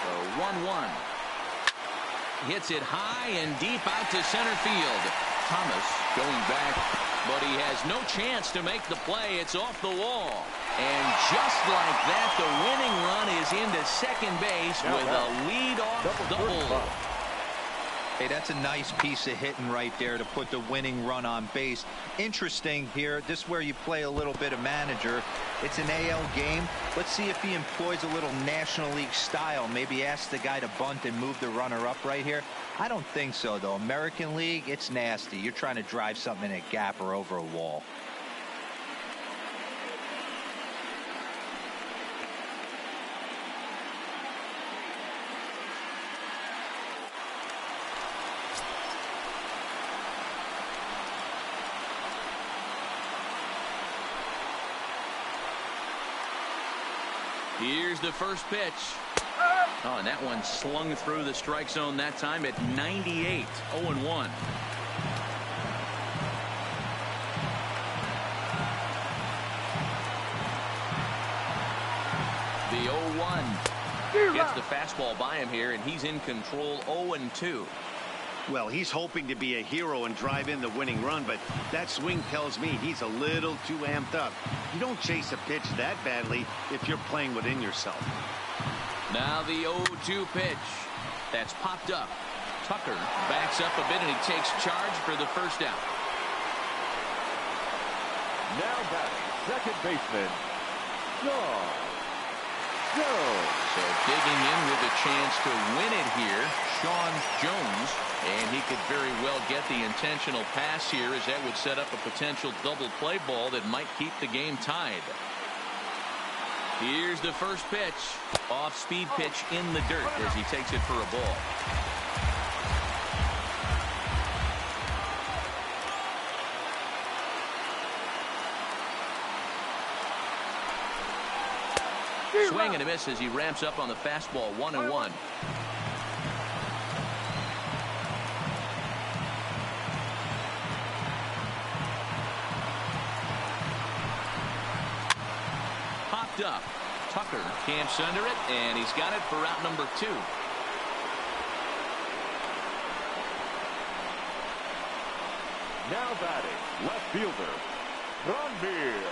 The 1-1. Hits it high and deep out to center field. Thomas going back, but he has no chance to make the play. It's off the wall. And just like that, the winning run is into second base with a leadoff double. Hey, that's a nice piece of hitting right there to put the winning run on base. Interesting here. This is where you play a little bit of manager. It's an AL game. Let's see if he employs a little National League style. Maybe ask the guy to bunt and move the runner up right here. I don't think so, though. American League, it's nasty. You're trying to drive something in a gap or over a wall. Here's the first pitch. Oh, and that one slung through the strike zone that time at 98. 0-1. The 0-1 gets the fastball by him here, and he's in control. 0-2. Well, he's hoping to be a hero and drive in the winning run, but that swing tells me he's a little too amped up. You don't chase a pitch that badly if you're playing within yourself. Now the 0-2 pitch. That's popped up. Tucker backs up a bit, and he takes charge for the first out. Now batting, second baseman, John Jones. So digging in with a chance to win it here, Sean Jones. And he could very well get the intentional pass here, as that would set up a potential double play ball that might keep the game tied. Here's the first pitch. Off-speed pitch in the dirt as he takes it for a ball. Swing and a miss as he ramps up on the fastball. 1-1. Popped up. Tucker camps under it, and he's got it for out number 2. Now batting, left fielder, Reyes.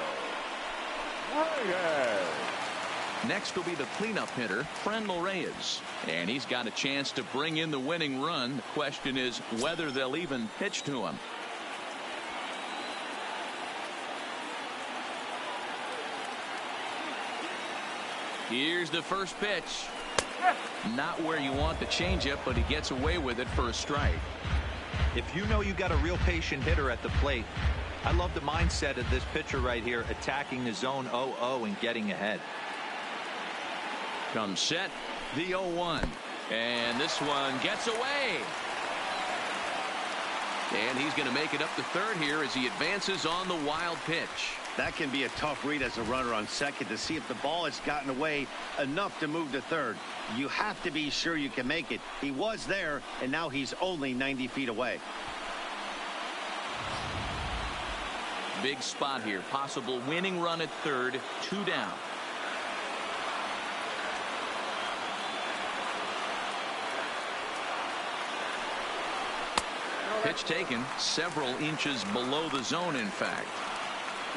Next will be the cleanup hitter, Franmil Reyes. And he's got a chance to bring in the winning run. The question is whether they'll even pitch to him. Here's the first pitch. Not where you want the changeup, but he gets away with it for a strike. If you know you got a real patient hitter at the plate, I love the mindset of this pitcher right here, attacking the zone 0-0 and getting ahead. Comes set, the 0-1. And this one gets away. And he's going to make it up to third here as he advances on the wild pitch. That can be a tough read as a runner on second to see if the ball has gotten away enough to move to third. You have to be sure you can make it. He was there, and now he's only 90 feet away. Big spot here. Possible winning run at third. 2 down. Pitch taken several inches below the zone, in fact.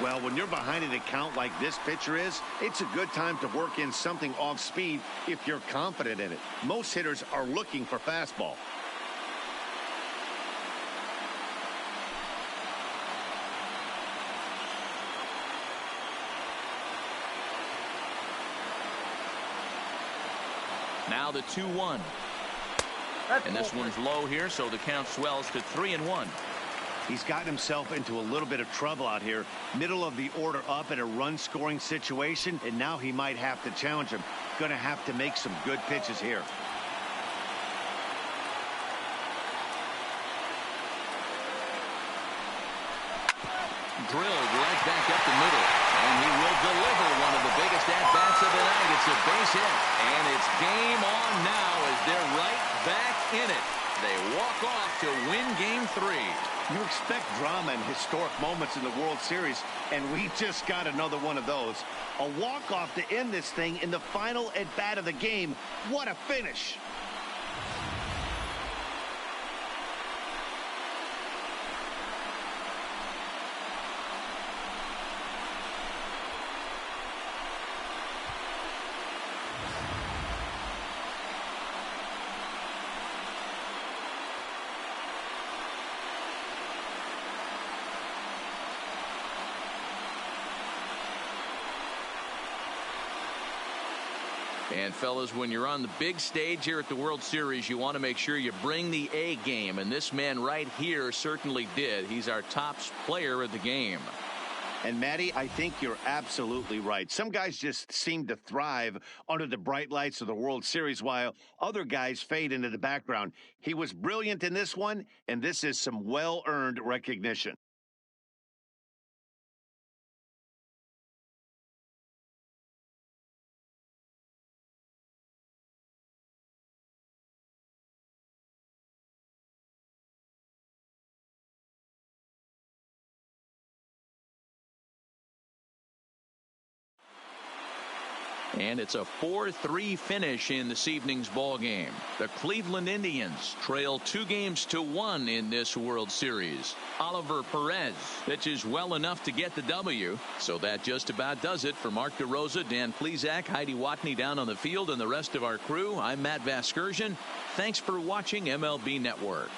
Well, when you're behind an account like this pitcher is, it's a good time to work in something off speed if you're confident in it. Most hitters are looking for fastball. Now the 2-1. And this one's low here, so the count swells to 3-1. He's gotten himself into a little bit of trouble out here. Middle of the order up in a run-scoring situation, and now he might have to challenge him. Going to have to make some good pitches here. Drilled right back up the middle. And he will deliver one of the biggest at-bats of the night. It's a base hit. And it's game on now as they're right back in it. They walk off to win game 3. You expect drama and historic moments in the World Series, and we just got another one of those. A walk-off to end this thing in the final at-bat of the game. What a finish. And fellas, when you're on the big stage here at the World Series, you want to make sure you bring the A game. And this man right here certainly did. He's our top player of the game. And Matty, I think you're absolutely right. Some guys just seem to thrive under the bright lights of the World Series while other guys fade into the background. He was brilliant in this one, and this is some well-earned recognition. And it's a 4-3 finish in this evening's ball game. The Cleveland Indians trail 2-1 in this World Series. Oliver Perez pitches well enough to get the W. So that just about does it for Mark DeRosa, Dan Plesac, Heidi Watney down on the field, and the rest of our crew. I'm Matt Vasgersian. Thanks for watching MLB Network.